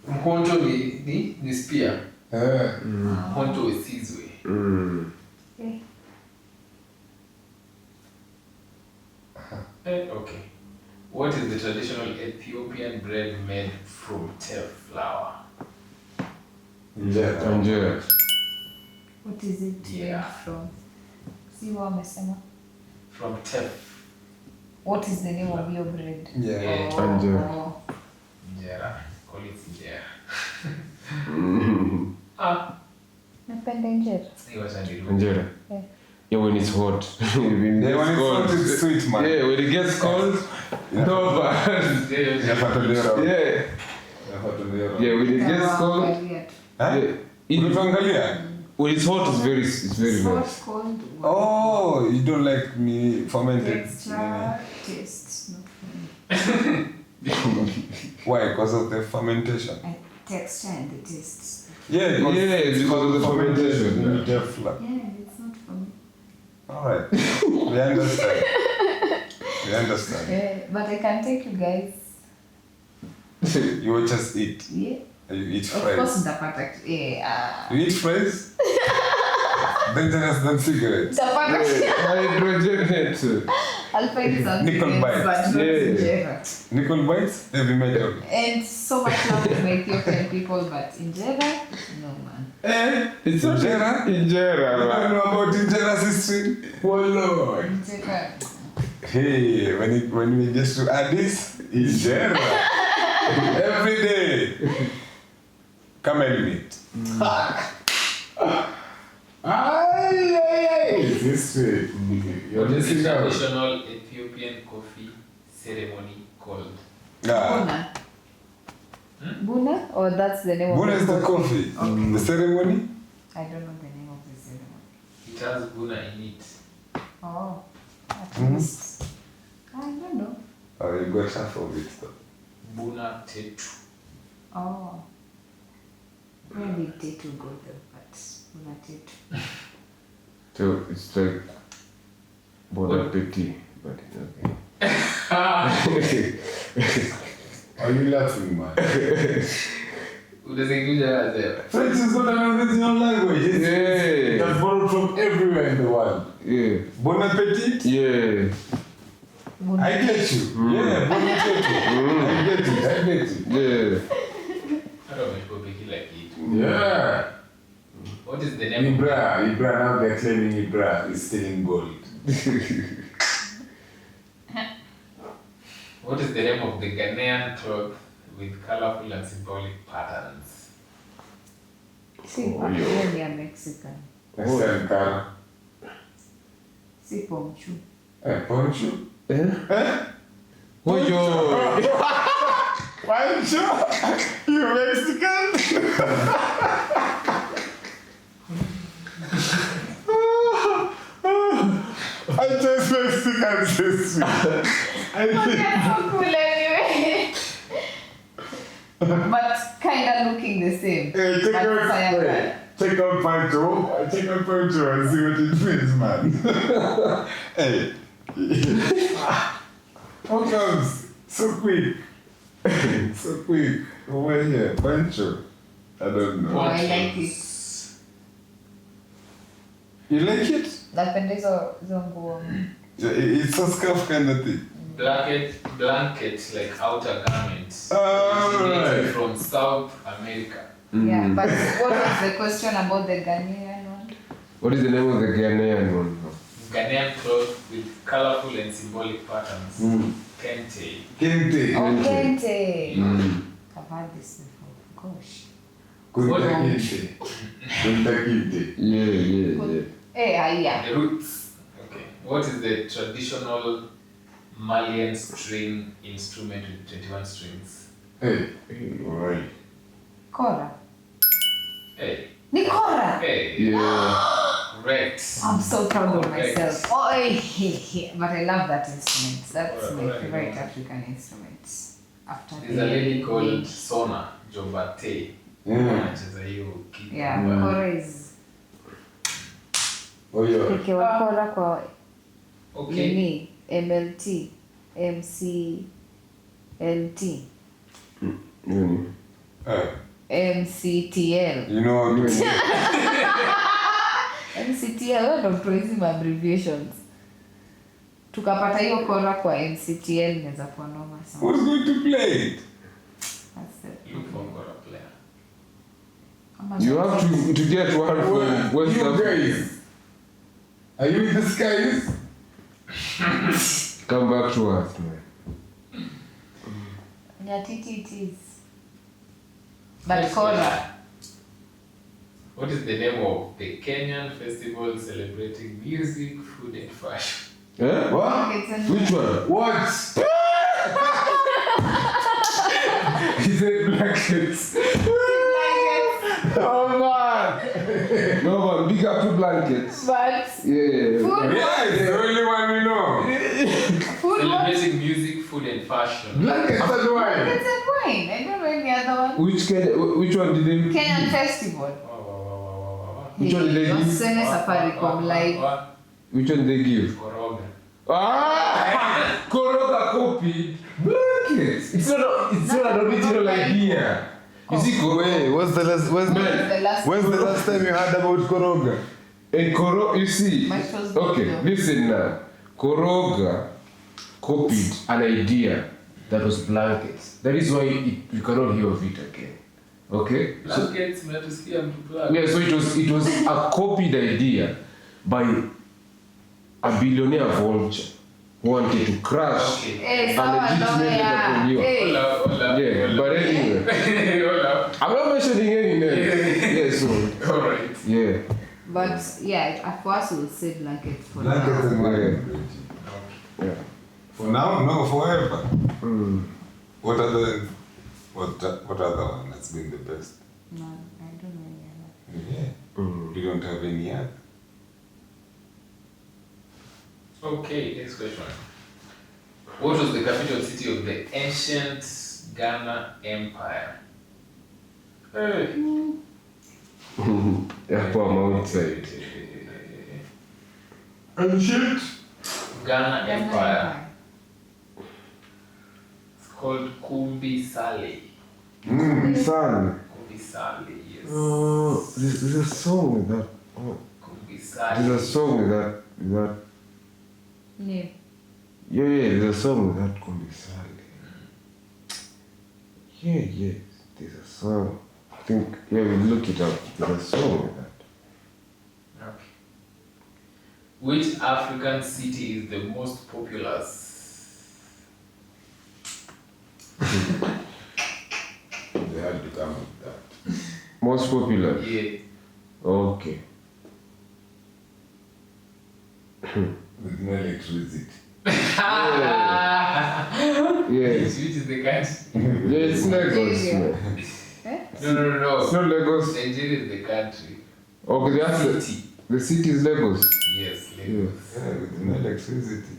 Umkhonto ni spear. Umkhonto isizwe. Okay. What is the traditional Ethiopian bread made from teff flour? Angela. What is it Yeah. made from? See what wamesema? From teff. What is the name of your bread? Yeah. Oh, Angela. oh. Injera. Call it injera. Napenda injera. Hiyo acha nirudi. Angela. Yeah. Yeah, when it's hot. When Yeah, when it's it's cold. hot, it's sweet, man. Yeah, when it gets cold, no bad. Inafuatiliwa. Yeah. Inafuatiliwa. Yeah, when it gets Sawa, cold, angalia tu. Eh? yeah. Unatuangalia? When it's hot, it's very Hot, nice. cold, Oh, you don't like me fermented. texture, taste, not for me. Why? Because of the fermentation. Texture and the taste. Yeah, Yeah, because of the fermentation. You need to have flour. Yeah, it's not for me. Alright. We understand. We understand. Yeah, but I can take you guys. You will just eat. Yeah. You eat Of course, fries. nitapata. Yeah. You eat fries? Dangerous than cigarettes. Nitapata. Hydrogenated. I'll find something Nickel else, bites. but not Yeah. injera. Nickel bites? Heavy metal. And so much love to my Ethiopian people, but injera, no man. It's Injera? Injera, I don't man. know about Injera's history. Oh Lord. Injera. Hey, when we get to Addis, Injera. Every day. Camel meat. Ay. It's history. You're What is the missing out. traditional Ethiopian coffee ceremony called? Buna. Buna? Or that's the name Buna of is the coffee. Okay. The ceremony? I don't know the name of the ceremony. It has buna in it. Oh, at Mhm. least. I don't know. Oh, you got half of it though. Buna tetu. Oh. Where did Tetu go though? But Buna Tetu. So it's like bon appetit, but okay. Are you laughing, man? Unazinguja wazee. French is not an original language. It's Yeah. borrowed from everywhere in the world. Yeah. Bon appetit? Yeah. Buna. I get you. Yeah, bon appetit. I get it. Yeah. Hata wamekuwa kila kitu. Yeah. What is the name of Ibra, now they're claiming Ibra is stealing gold. What is the name of the Ghanaian cloth with colorful and symbolic patterns? Si Oh, yo. hiyo ni ya Mexican. Western car. Si pomchu. Poncho? Eh? Oyo. Poncho? You Mexican? I just Mexican this week. I think. So cool anyway. But kinda looking the same. Hey, check But out Sayaka. Check out Poncho. Check out Poncho and see what it means, man. Hey. How comes? So quick. So quick. Over here. Poncho. I don't know. Oh, I like it. You like it? Napenda hizo nguo. It's a scarf kind of thing. Blanket like outer garments. Alright. Originated from South America. Yeah, but what was the question about the Ghanaian one? What is the name of the Ghanaian one? Ghanaian cloth with colorful and symbolic patterns. Kente. Kente. Oh, Kente. Mm. I've had this before. Gosh. Kunta Kinte. Kunta Kinte. Yeah. Yeah. The roots. Okay. What is the traditional Malian string instrument with 21 strings? Hey. Alright. Kora. Hey. Ni Kora. Hey. Yeah. Correct. I'm so proud of Correct. myself. Oh, but I love that instrument. That's my Alright. favorite African instrument. After There's a lady called Sona Jobate. Anacheza hiyo kitu. Yeah, Kora is Oh, yeah. Nikiwa Kora kwa Okay. nini? MLT, MCLT, MCTL. You know what? MCTL, wewe ndo mtu hizi abbreviations. Tukapata hiyo Kora kwa MCTL inaweza kuwa noma sana. Who's going to play it? That's it. Look for Kora player. You have to get one from West You Africa. guys. Are you in the skies? Come back to us, man. Nyatiti it is. But Kora. What is the name of the Kenyan festival celebrating music, food and fashion? Eh? What? It's a Which one? What? He said blankets. Oh man! No man, big up to blankets. But Yeah. food, Yeah, it's the only one we know. food what? Celebrating music, food and fashion. Blankets and wine. It's a wine. I don't know any other one. Which one did they? Kenyan festival. Wow. Which one did they give? Waseme Safaricom live. Which one did they give? Koroga. Ah! Koroga copied blankets. It's not an original idea. You see, what's the last? Man. When's the last time you heard about Koroga? And you see, My first okay, video. listen now. Koroga copied an idea that was blankets. That is why you cannot hear of it again. Okay? So, Blankets, mnatusikia mtu plug. yeah, so it was a copied idea by a billionaire vulture. who wanted to crash Okay. Sawa legitimated upon you. Hey. Yeah, but anyway, Hold up. I'm not mentioning any names. Yeah, so Alright. yeah. But yeah, at first we'll say blankets for Blankets now. and wine. Okay. Yeah. For now, no, forever. Mm. What other one has been the best? No, I don't know any other. Yeah. Mm. You don't have any other? Okay, next question. What was the capital city of the ancient Ghana Empire? Hey. Yeah, for Mount Side. Ancient? Ghana Empire. It's called Kumbi Sale. Son. Kumbi Sale, yes. There's a song with that. Oh, Kumbi there's Sale. a song with that. Name. Yeah, there's a song with that Kumbisali. Yeah, there's a song. I think, yeah, we look it up. There's a song with that. Okay. Which African city is the most populous? They had to come with that. Most popular. Yeah. Okay. With no electricity. Yes. Which is the country? Yeah, it's Lagos. Nigeria. Man. No. It's not Lagos. Nigeria is the country. Okay, that's City. the city is Lagos. Yes, Lagos. Yeah, with no electricity.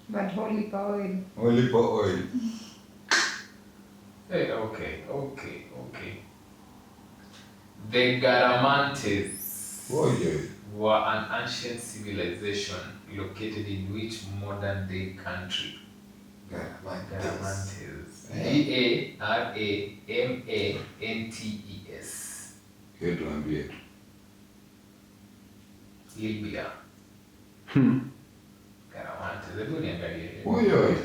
But holy power. Only for oil. Hey, okay. The Garamantes Oh, yeah. were an ancient civilization located in which modern day country? Garamantes. Garamantes. Yetu ambie. Libya. Garamantes. Hebu niangalie. Oyo.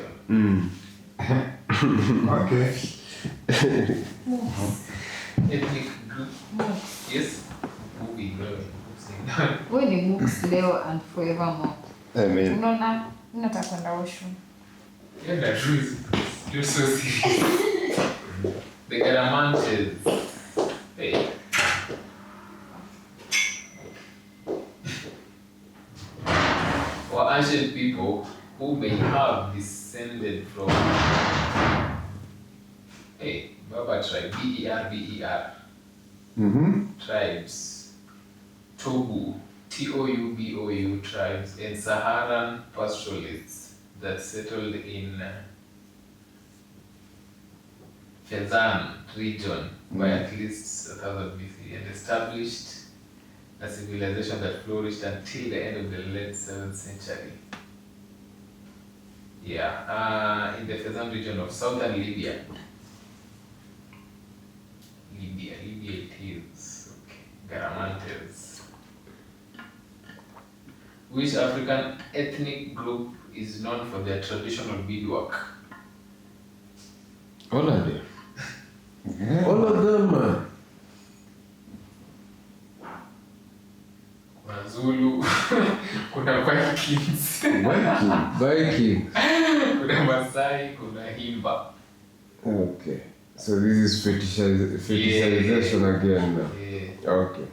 Okay. Ethnic group. Yes. Moving on. Wewe ni mooks leo and forevermore. I mean, Unaona, nataka kwenda washroom. Yeah, the truth. You're so serious. The Garamantes. Hey. Were ancient people who may have descended from Baba tribe, BER. Tribes, Tobu, TOUBOU tribes, and Saharan pastoralists that settled in Fezzan region by at least 1000 BC and established a civilization that flourished until the end of the late 7th century. Yeah, in the Fezzan region of southern Libya. Libya it is. Okay. Garamantes. Which African ethnic group is known for their traditional beadwork? All of them. All of them, man. Kuna Zulu, kuna Vikings, Viking. kuna Masai, kuna Himba. Okay. So this is fetishization again now. Yeah, Okay.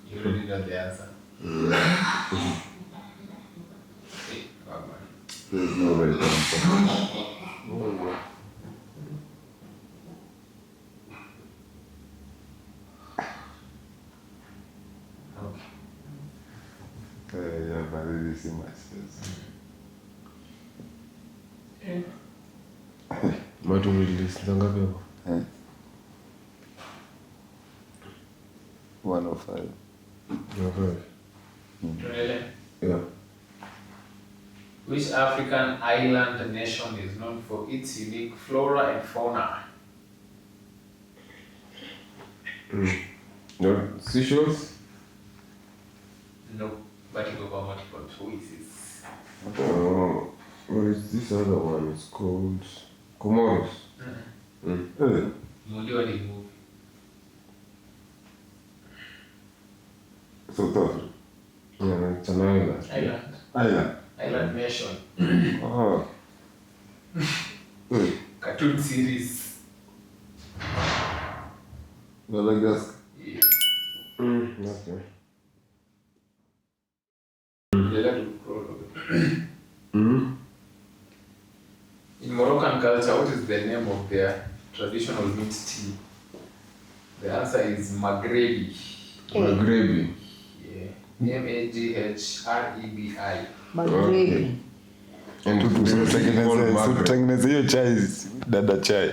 you already know the answer. Hey, come on. There's no way to answer. Okay. yeah, but it is much. Watu release ngapi hapo? 105. Okay. Tuendelee. Yeah. Which African island nation is known for its unique flora and fauna? No, Seychelles? No, but you go multiple choices. What is this other one? It's called Comoros. Muliwa ni movie. South Africa. Yeah, it's an island. Island. Island. Island Nation. Oh. Cartoon series. Madagascar. Yeah. Okay. In Moroccan culture, what is the name of their traditional mint tea? The answer is Maghrebi. Maghrebi. Yeah. Magrebi. Maghrebi. And Tutengeneze hiyo chai dada chai.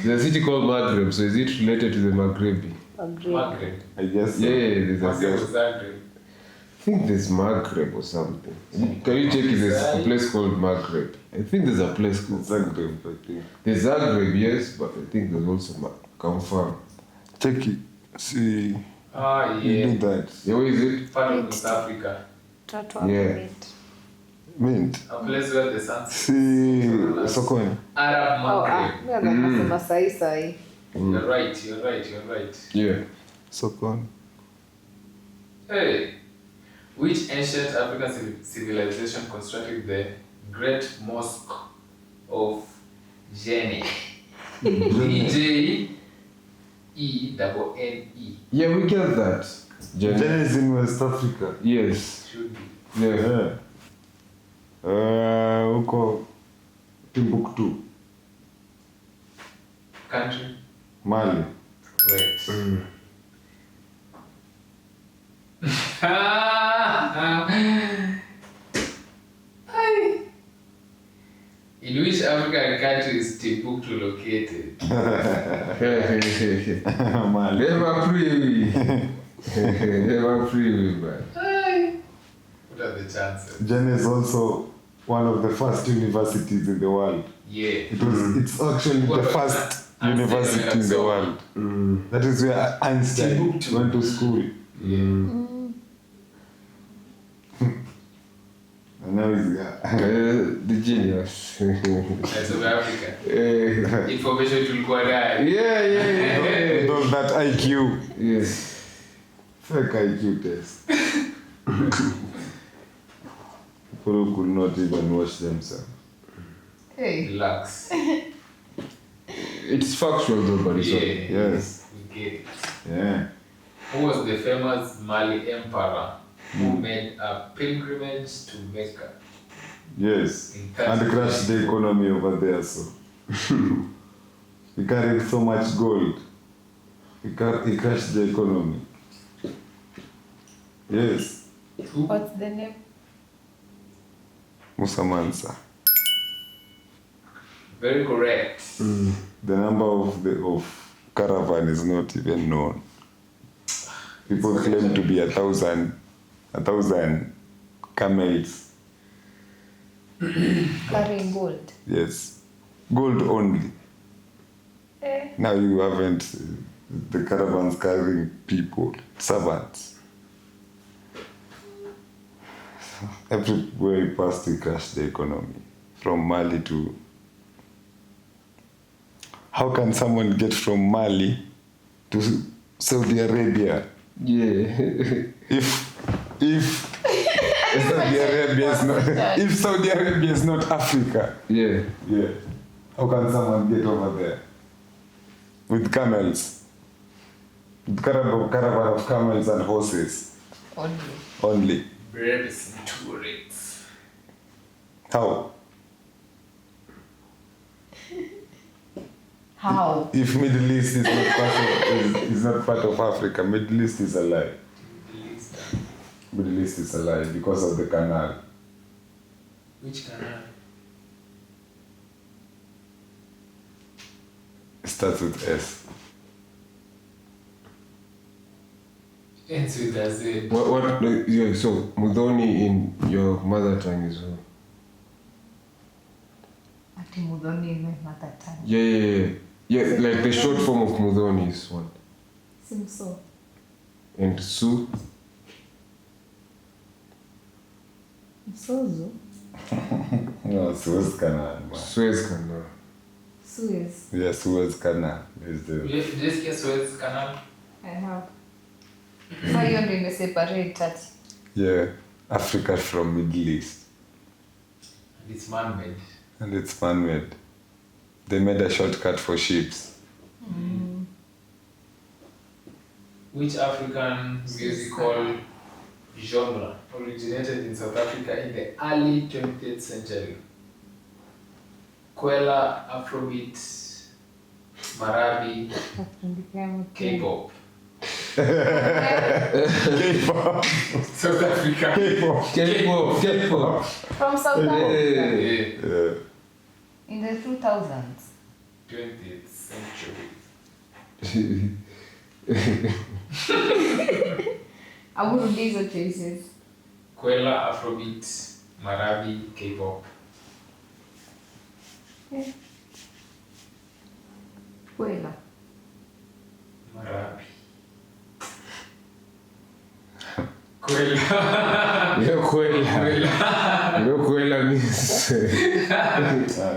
there's a city called Maghreb, so is it related to the Maghrebi? Maghreb. I guess so. Yeah, there's Maghreb a was Zagreb. I think there's Maghreb or something. Can you check if there's a place called Maghreb? I think there's a place called Zagreb, I think. There's Zagreb, yes, but I think there's also confirm. Check it. See, Ah, you yeah. do that. Yeah, where is it? Part of North Africa. Yeah. Mint. A place where the sun See, sokoni. Arab Maghreb. Nasema sahi. You're right. Yeah. Sokoni. Hey. Which ancient African civilization constructed the Great Mosque of Djenné? DJENNE. Yeah, we get that. Jana is in West Africa. Yes. Should be. Yeah. Huko Timbuktu, Country? Mali. Correct. In which African country is Timbuktu located? Mali. Never free. Never free, man. What are the chances? Jana is also one of the first universities in the world. Yeah. It's actually What the was first that? university in the world. That is where Einstein Timbuktu. went to school. Yeah. And now he's The genius. That's of Africa. Yeah, Information to go there. yeah. with all that IQ. Yes. Fake IQ test. People who could not even watch themselves. Hey. Relax. It's factual though, but it's Yeah. okay. Yes. We get it. Yeah. Who was the famous Mali emperor who made a pilgrimage to Mecca? Yes. In And crashed the economy over there, so. He carried so much gold. He crashed the economy. Yes. Who? What's the name? Musa Mansa. Very correct. The number of caravan is not even known. People claim to be 1,000 camels. Carrying gold. Yes. Gold only. Now you haven't the caravans carrying people, servants. Everywhere he passed, he crashed the economy. From Mali to... How can someone get from Mali to Saudi Arabia Yeah. if Saudi Arabia is not if Saudi Arabia is not Africa? Yeah. Yeah. How can someone get over there with camels? With caravan of camels and horses only. Bread is in 2 rates. How? How? If Middle East is not part of Africa, Middle East is a lie. Middle East is a lie because of the canal. Which canal? It starts with S. Ends with a Z. What? Yeah. So Mudhoni in your mother tongue is who? Ati Mudhoni in my mother tongue. Yeah. Like the short form of Mudhoni is what? Simso. And Su. Msozo. No, Suez Canal. Man. Suez Canal. Suez. Yeah, Suez Canal is the. Just guess Suez Canal. I have. So hiyo ndio imeseparate ati. Yeah, Africa from Middle East. It's man-made. And it's man-made. They made a shortcut for ships. Which African musical genre originated in South Africa in the early 20th century? Kwela, Afrobeat, Marabi, K-pop. K-pop. South Africa. K-pop. From South Africa. Yeah. In the 2000s. 20th century. Aburudi hizo choices. Kwela, Afrobeat, Marabi, K-pop. Kwela. Marabi. Kwela. No Kwela means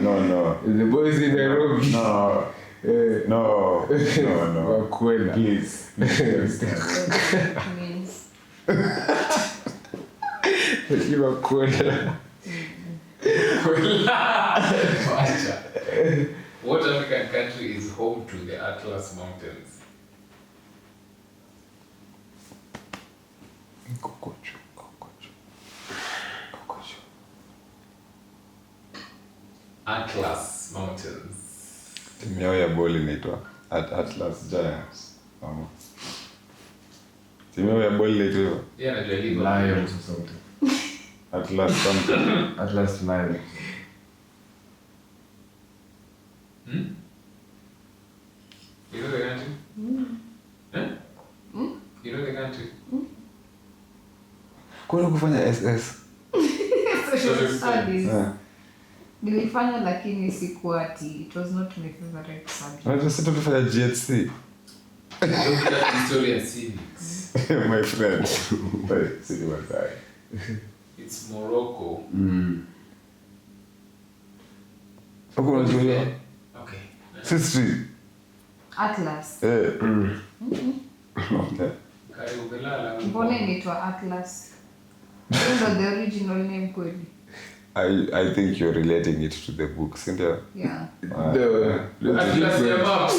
No. the boys in Nairobi. No. No. Kwela. Please. Means Kwela. Wacha. What African country is home to the Atlas Mountains? Kokocho. Atlas Mountains. Timu yao ya ball inaitwa Atlas Giants. Timu yao ya ball inaitwa hivyo? Yeah, najua hivyo. Lions or something. Atlas something. Atlas Lions. You know the country? Huh? You know the country? Kwani kufanya SS? social studies. Yeah. Nilifanya lakini sikuati. It was not my favorite subject. Unajua sisi tulifanya GHC. I looked at history and civics. My friend. Sisi wasai. It's Morocco. Huko unajua Okay. history. Atlas. Okay. Karibu Belala. Mbona inaitwa Atlas? Hiyo ndo the original name kweli. I think you're relating it to the book, Cynthia. Yeah. Atlas ya map.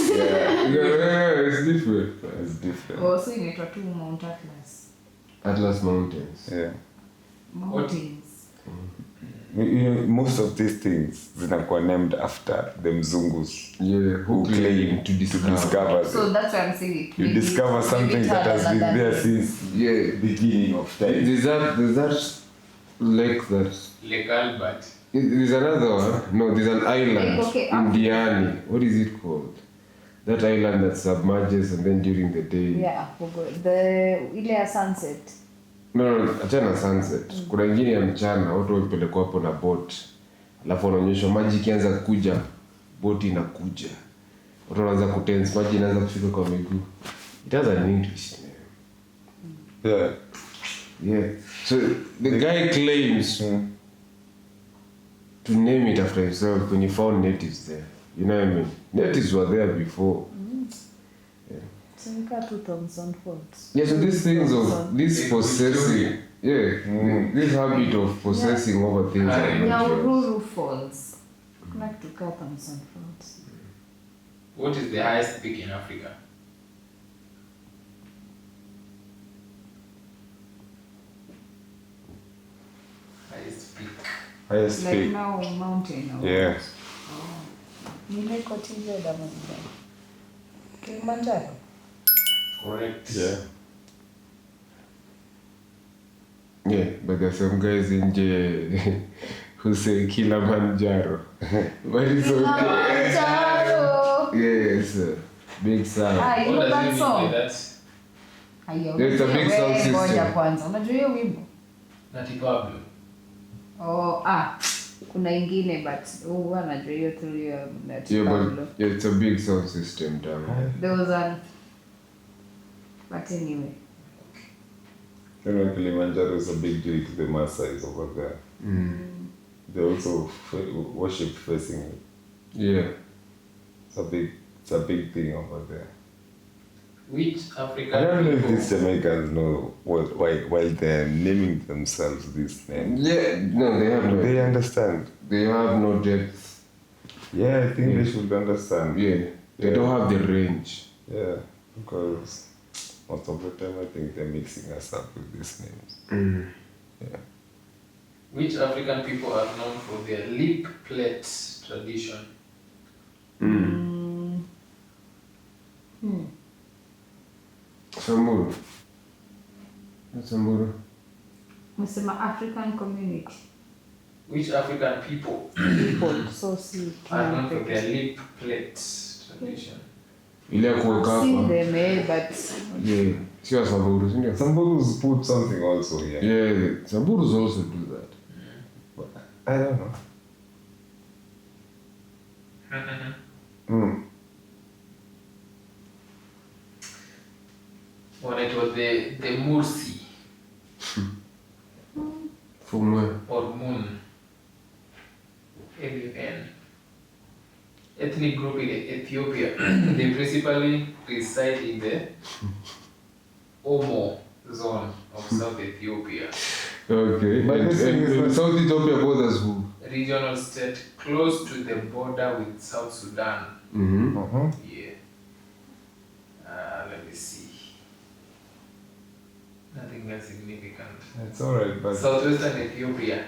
Yeah, it's different. It's different. Oh, so inaitwa tu Mount Atlas. Atlas Mountains. Yeah. Mountains. You know, most of these things zinakuwa named after the mzungus Yeah, who claim to discover. So that's why I'm saying it. You discover something that has been there since Yeah, beginning of time. there's that lake that. Lake Albert. There's another one. No, there's an island Okay, in Diani. What is it called? That island that submerges and then during the day. Yeah, the ile ya sunset. No, achana sunset. Kuna ingine ya mchana watu wamepelekwa hapo na boat. Alafu wanaonyeshwa maji ikianza kuja, boat inakuja. Watu wanaanza kutense, maji inaanza kufika kwa miguu. It has an English name. Yeah. Yeah. So the guy claims to name it after himself when he found natives there. You know what I mean? Natives were there before. Nika 2000 volts. Yeah, so these things of this possessing, this habit of possessing over things are not yours. Nyahururu Falls. Kuna kitu kaa 1000 volts. What is the highest peak in Africa? Highest peak. Highest Like peak. now mountain. Or Yeah. Nile Kotile Damanja. Kilimanjaro. Correct. Yeah. Yeah, but there's some guys in jail who say Kilimanjaro. But it's okay. Kilimanjaro. Yes, big sound. You know What that does it mean song? by that? Ayo. There's a big sound system. Ngoja kwanza. Unajua hiyo wimbo? Nati Pablo. Kuna ingine but anajua hiyo tu ya Nati Yeah, Pablo. but yeah, it's a big sound system down there. There was an but anyway. You know, Kilimanjaro is a big deal to the Maasais over there. They also worship facing it. Yeah. It's a big thing over there. Which I African don't know if people? these Jamaicans know why they're naming themselves these names. Yeah, no, they have Do no. they understand? They have no depth. Yeah, I think Yeah. they should understand. Yeah, they Yeah. don't have the range. Yeah, because most of the time I think they're mixing us up with these names. Yeah. Which African people are known for their lip plate tradition? Samburu. Samburu. Msema African community. Which African people People, so see. are known for their lip plate tradition? Ile ya kuweka See hapa. them, but Yeah, sio Samburu, si ndio? Some Burus put something also here. Yeah, Samburus also do that. But I don't know. When it was the Mursi From where? or Mun, M-U-N, ethnic group in Ethiopia. They principally reside in the Omo zone of South Ethiopia, Okay. But And, this thing is and not- South Ethiopia borders who? regional state close to the border with South Sudan. Mm-hmm. Yeah. Let me see. Nothing that significant. It's alright, but Southwestern Ethiopia.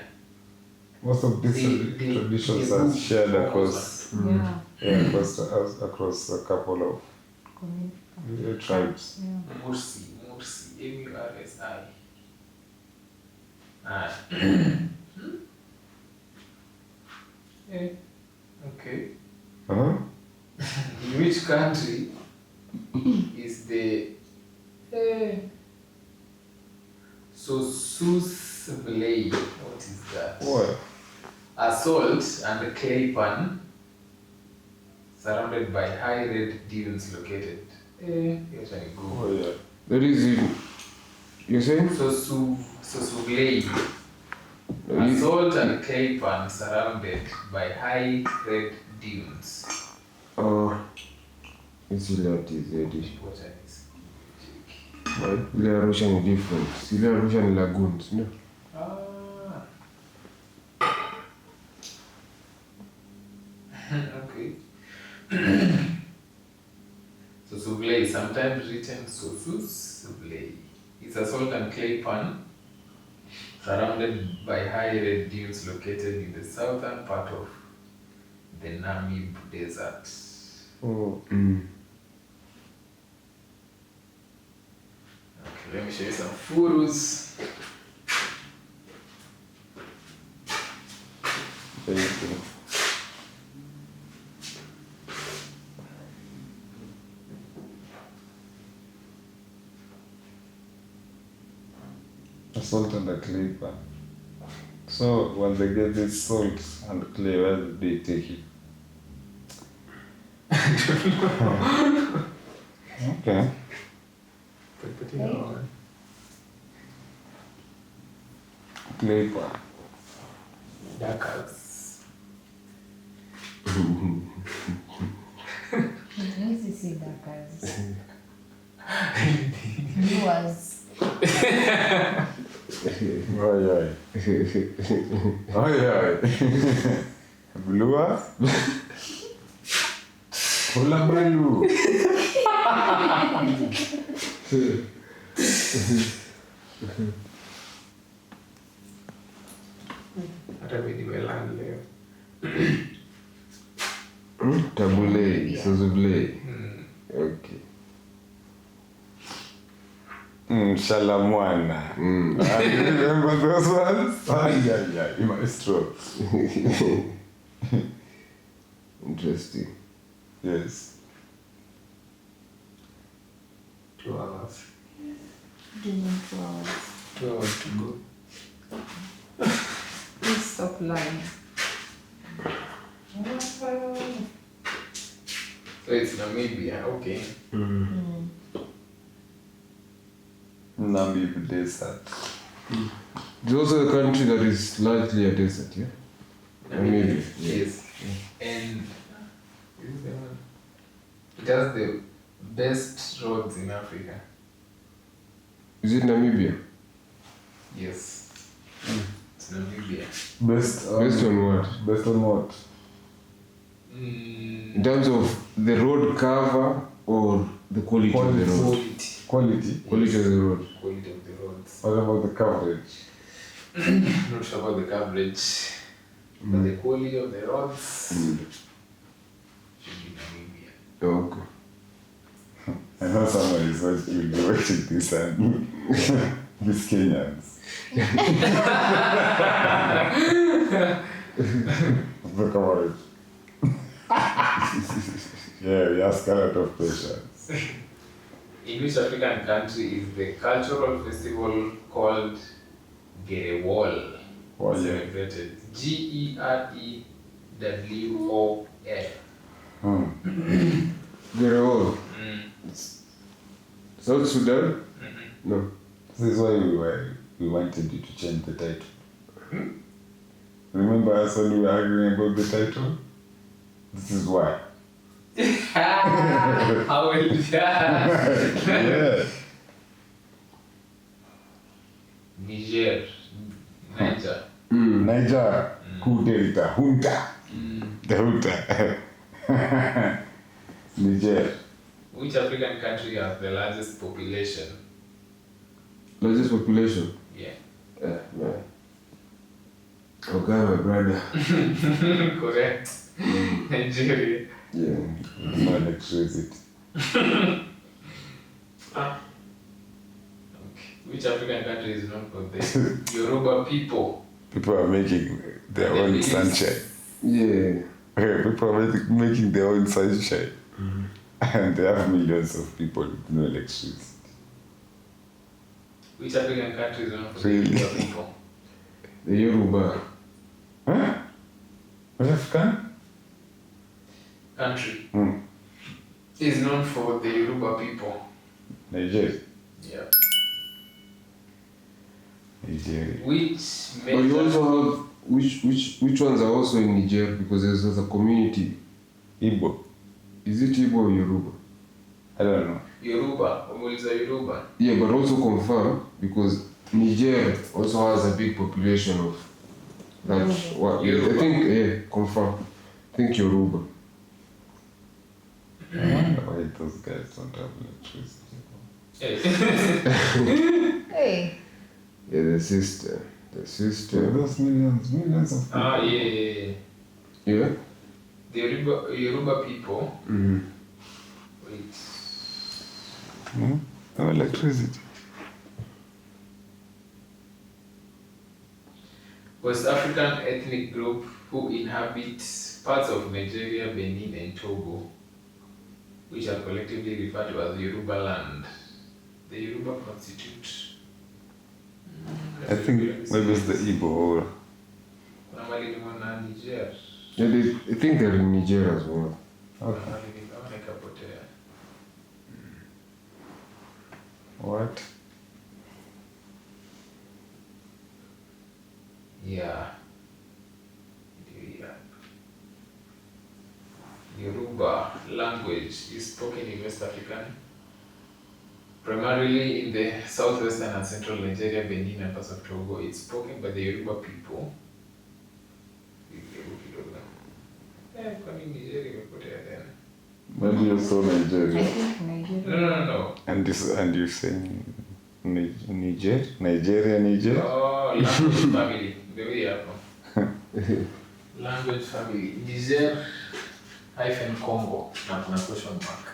most of these traditions are shared across across a couple of tribes. Mursi, M-U-R-S-I. Okay. Uh-huh. In which country is the Sosusvlei? What is that? What? A salt and clay pan surrounded by high red dunes located. Here's an go. Oh yeah. That is in. You're saying? Sosusvlei. A salt and clay pan surrounded by high red dunes. It's Ilati Zedi. What are these? Ile Arusha ni different. Ile Arusha ni lagoons, no? Okay. Sosusvlei, sometimes written Sosusvlei. It's a salt and clay pan surrounded by high red dunes located in the southern part of the Namib Desert. Oh. Okay, let me show you some photos. Thank you. A salt and a clay pan. So when they get this salt and clay, where do they take it? Okay. Clay pan. Dakas. Hizi si dakas. Viewers. Oi, oi. Oi, oi. Blua? Hola, Blue. Hata mimi nimeland leo. Tabule, Sosusvlei. Okay. Shalamwana. I remember those ones? Yeah, maestro. Interesting. Yes. 2 hours. Doing 2 hours. 2 hours to go. Please stop lying. So it's Namibia, okay. Namib Desert. It's also a country that is largely a desert, yeah? Namibia. Yes. And this is the one. It has the Best roads in Africa. Is it Namibia? Yes. It's Namibia. Best on what? Best on what? In terms of the road cover or the quality of the road? Quality. Quality of the road. Quality of the roads. What about the coverage? Not sure about the coverage, but the quality of the roads should be Namibia. Okay. I know someone is watching, will be watching this and these Kenyans. The coverage. Yeah, we ask a lot of questions. In which African country is the cultural festival called Gerewol celebrated? Gerewol. Gerewol. South Sudan? No. This is why we wanted you to change the title. Remember us when we were arguing about the title? This is why. How will Yeah. Niger. Niger. Kudelta. Hunta. The Hunta. Niger. Which African country has the largest population? Largest population? Yeah. Man. Okay, my brother. Correct. Nigeria. Yeah. No electricity. Okay. Which African country is known for the Yoruba people? People are making their own sunshine. Yeah. People are making their own sunshine. And they have millions of people with no electricity. Which African country is known for the Really? Yoruba people? The Yoruba. Huh? What African? Country is known for the Yoruba people. Nigeria. Yeah. Nigeria. Which But you major also have which ones are also in Niger because there's a community. Igbo. Is it Igbo or Yoruba? I don't know. Yoruba? Umuliza Yoruba. Yeah, but also confirm because Niger also has a big population of that. What? Yoruba. I think confirm. I think Yoruba. I wonder why those guys don't have electricity. Hey. Yeah, the sister. Those millions of people. Yeah. Yeah. The Yoruba people. Mm-hmm. Wait. No electricity. West African ethnic group who inhabit parts of Nigeria, Benin, and Togo, which are collectively referred to as Yoruba land. The Yoruba constitute. I think maybe it's the Igbo or Normally, they want Niger. Yeah, I think they're in Niger as well. okay. What? Yeah. Yoruba language is spoken in West African, primarily in the southwestern and central Nigeria, Benin, and parts of Togo. It's spoken by the Yoruba people. Maybe you saw I Nigeria. think Nigeria. No. And you're saying Niger? Nigeria? Oh, language family. The way you have language family. Niger hyphen Congo. Na kuna question mark.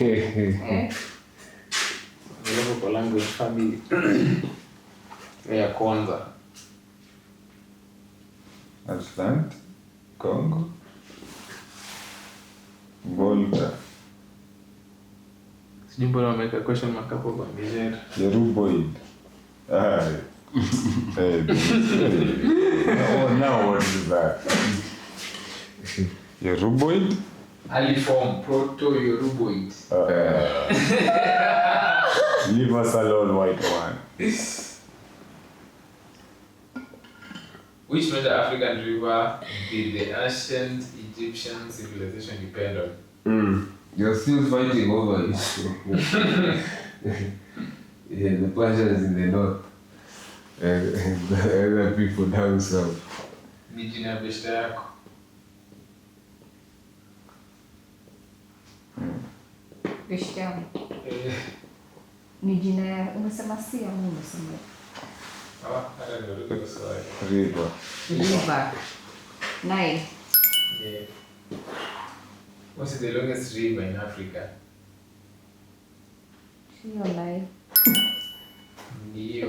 Eh? Ndio kwa language family. Ya kwanza. Atlant, Congo, Volta, Sijui mbona wameweka question mark hapo kwa Niger. Yoruboid. Now what is that? Yoruboid? Aliform Proto-Yoruboid. Leave us alone, white one. Which major African river did the ancient Egyptian civilization depend on? You're still fighting over it. Yeah, the Persians in the north and the other people down south. Ni jina beshte yako. Beshte yangu. Eh. Ni jina ya umesema si ama umesema Hata ndio ndio swali. River. river. Nile. Yeah. What's the longest river in Africa? Sio Nile. Ndio.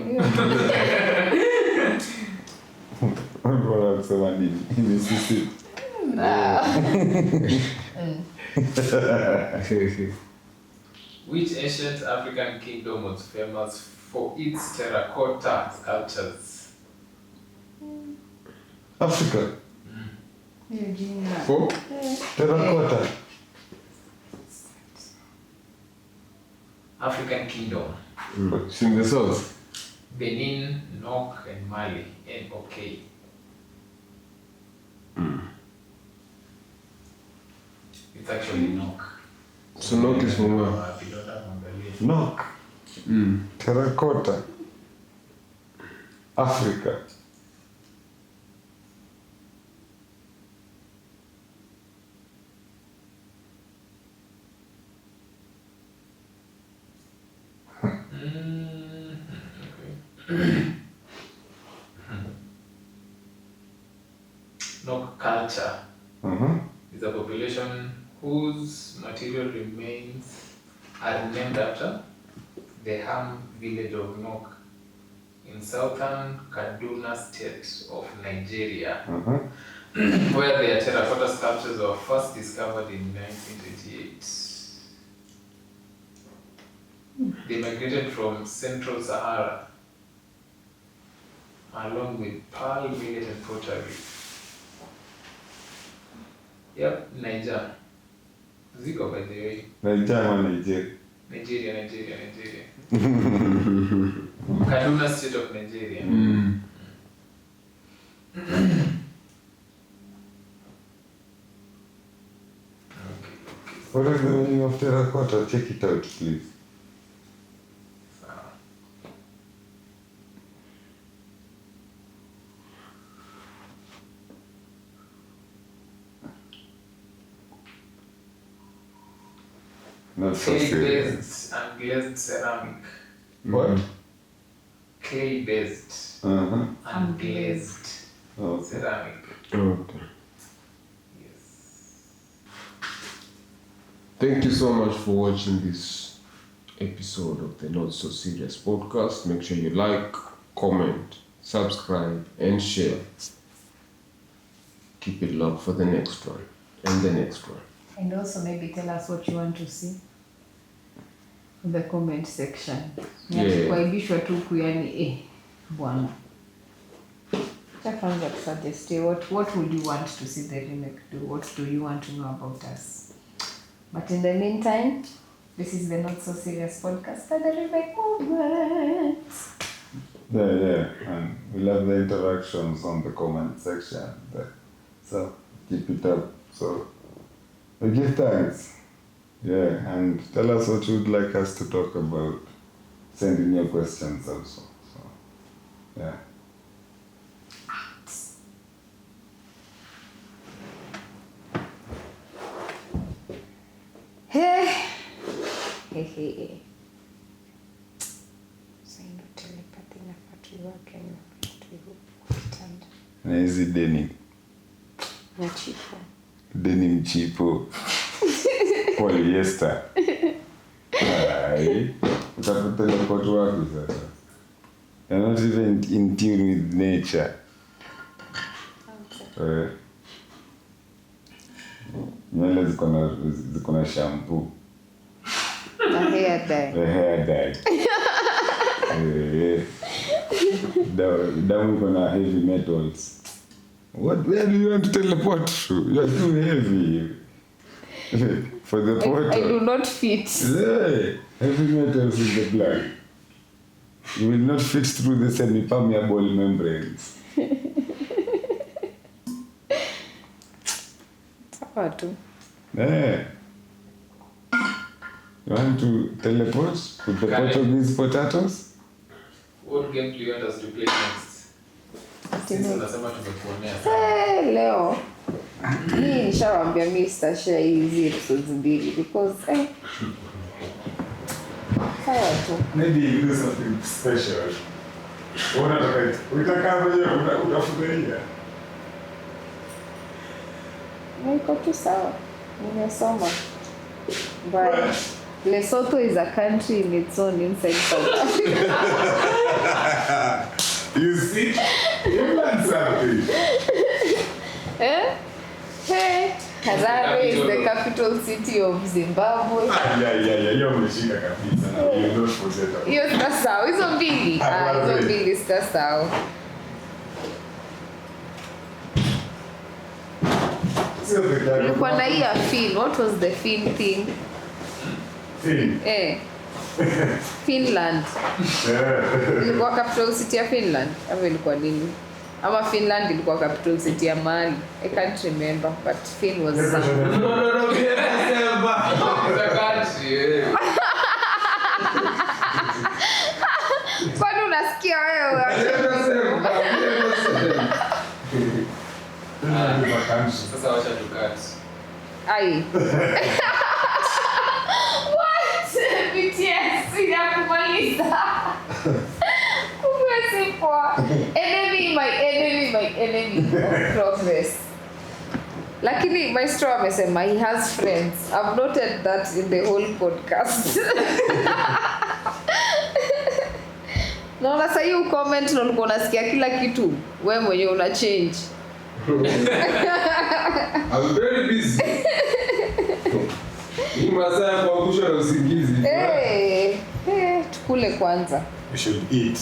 Mbona kusema nini? Mississippi. Which ancient African kingdom was famous for its terracotta sculptures? Africa. Hiyo jina. For? Terracotta. African kingdom. It's in the south. Benin, Nok, and Mali. N-O-K. It's actually Nok. So Nok is from where? Nok. Terracotta. Africa. Nok culture Uh-huh. is a population whose material remains are named after the Ham village of Nok in southern Kaduna state of Nigeria, Uh-huh. where their terracotta sculptures were first discovered in 1928. They migrated from Central Sahara along with pearl, millet, and pottery. Yep, Niger. Ziko, by the way. Nigeria. Nigeria. Kaduna state of Nigeria. Okay. What is the meaning of terracotta? Check it out, please. Sawa. Not so serious. Clay-based and glazed ceramic. What? Clay-based Uh-huh. and glazed Okay. ceramic. Okay. Yes. Thank you so much for watching this episode of the Not So Serious podcast. Make sure you like, comment, subscribe, and share. Keep it locked for the next one and the next one. And also maybe tell us what you want to see in the comment section. Yeah. Kuaibishwa tu kuyani bwana. Kwanza suggest what would you want to see the remake do? What do you want to know about us? But in the meantime, this is the Not So Serious podcast for the remake movement. Yeah. And we love the interactions on the comment section. So keep it up. So we give thanks. Yeah, and tell us what you would like us to talk about. Send in your questions also. So yeah. Hey. Sasa ndo telepathy inafaa tuiweke tuiweke. Na hizi denim. Na chipo. Denim chipo. Polyester. Ai. Utafuta lekot wapi sasa? You're not even in tune with nature. Nywele ziko na shampoo. Na hair dye. The hair dye. Damu iko na heavy metals. Where do you want to teleport to? You're too heavy. For the portal. I do not fit. Yeah, heavy metals in the blood. You will not fit through the semi-permeable membranes. Sawa tu. Yeah. You want to teleport with the Portuguese potatoes? What game do you want us to play next? Sisi unasema tumekuonea sana. Leo mimi nishawaambia mimi sitashare hizi episodes mbili because sawa tu. Maybe you do something special. Utafurahia. Niko tu sawa. Nimesoma. But Lesotho is a country in its own inside South Africa. You see? You learned something. Hey, Harare is the capital city of Zimbabwe. Yeah. You're umeshika kabisa. You don't forget. Hiyo sasa hizo mbili. Hizo mbili sasa. Ulikuwa na hii ya Finn. What was the Finn thing? Finn. Finland. Ilikuwa capital city ya Finland. Ama ilikuwa nini? Ama Finland ilikuwa capital city ya Mali. I can't remember, but Finn was No, Kwani unasikia wewe? Sasa wacha tukati. Ai. What? BTS inakumaliza. Kumesipoa. Enemy, my enemy of progress. Lakini Maestro amesema he has friends. I've noted that in the whole podcast. Naona sasa hiyo comment na ulikuwa unasikia kila kitu. Wewe mwenyewe una change. I'm very busy. Ni masaa kwa kushona usingizi. Tukule kwanza. We should eat.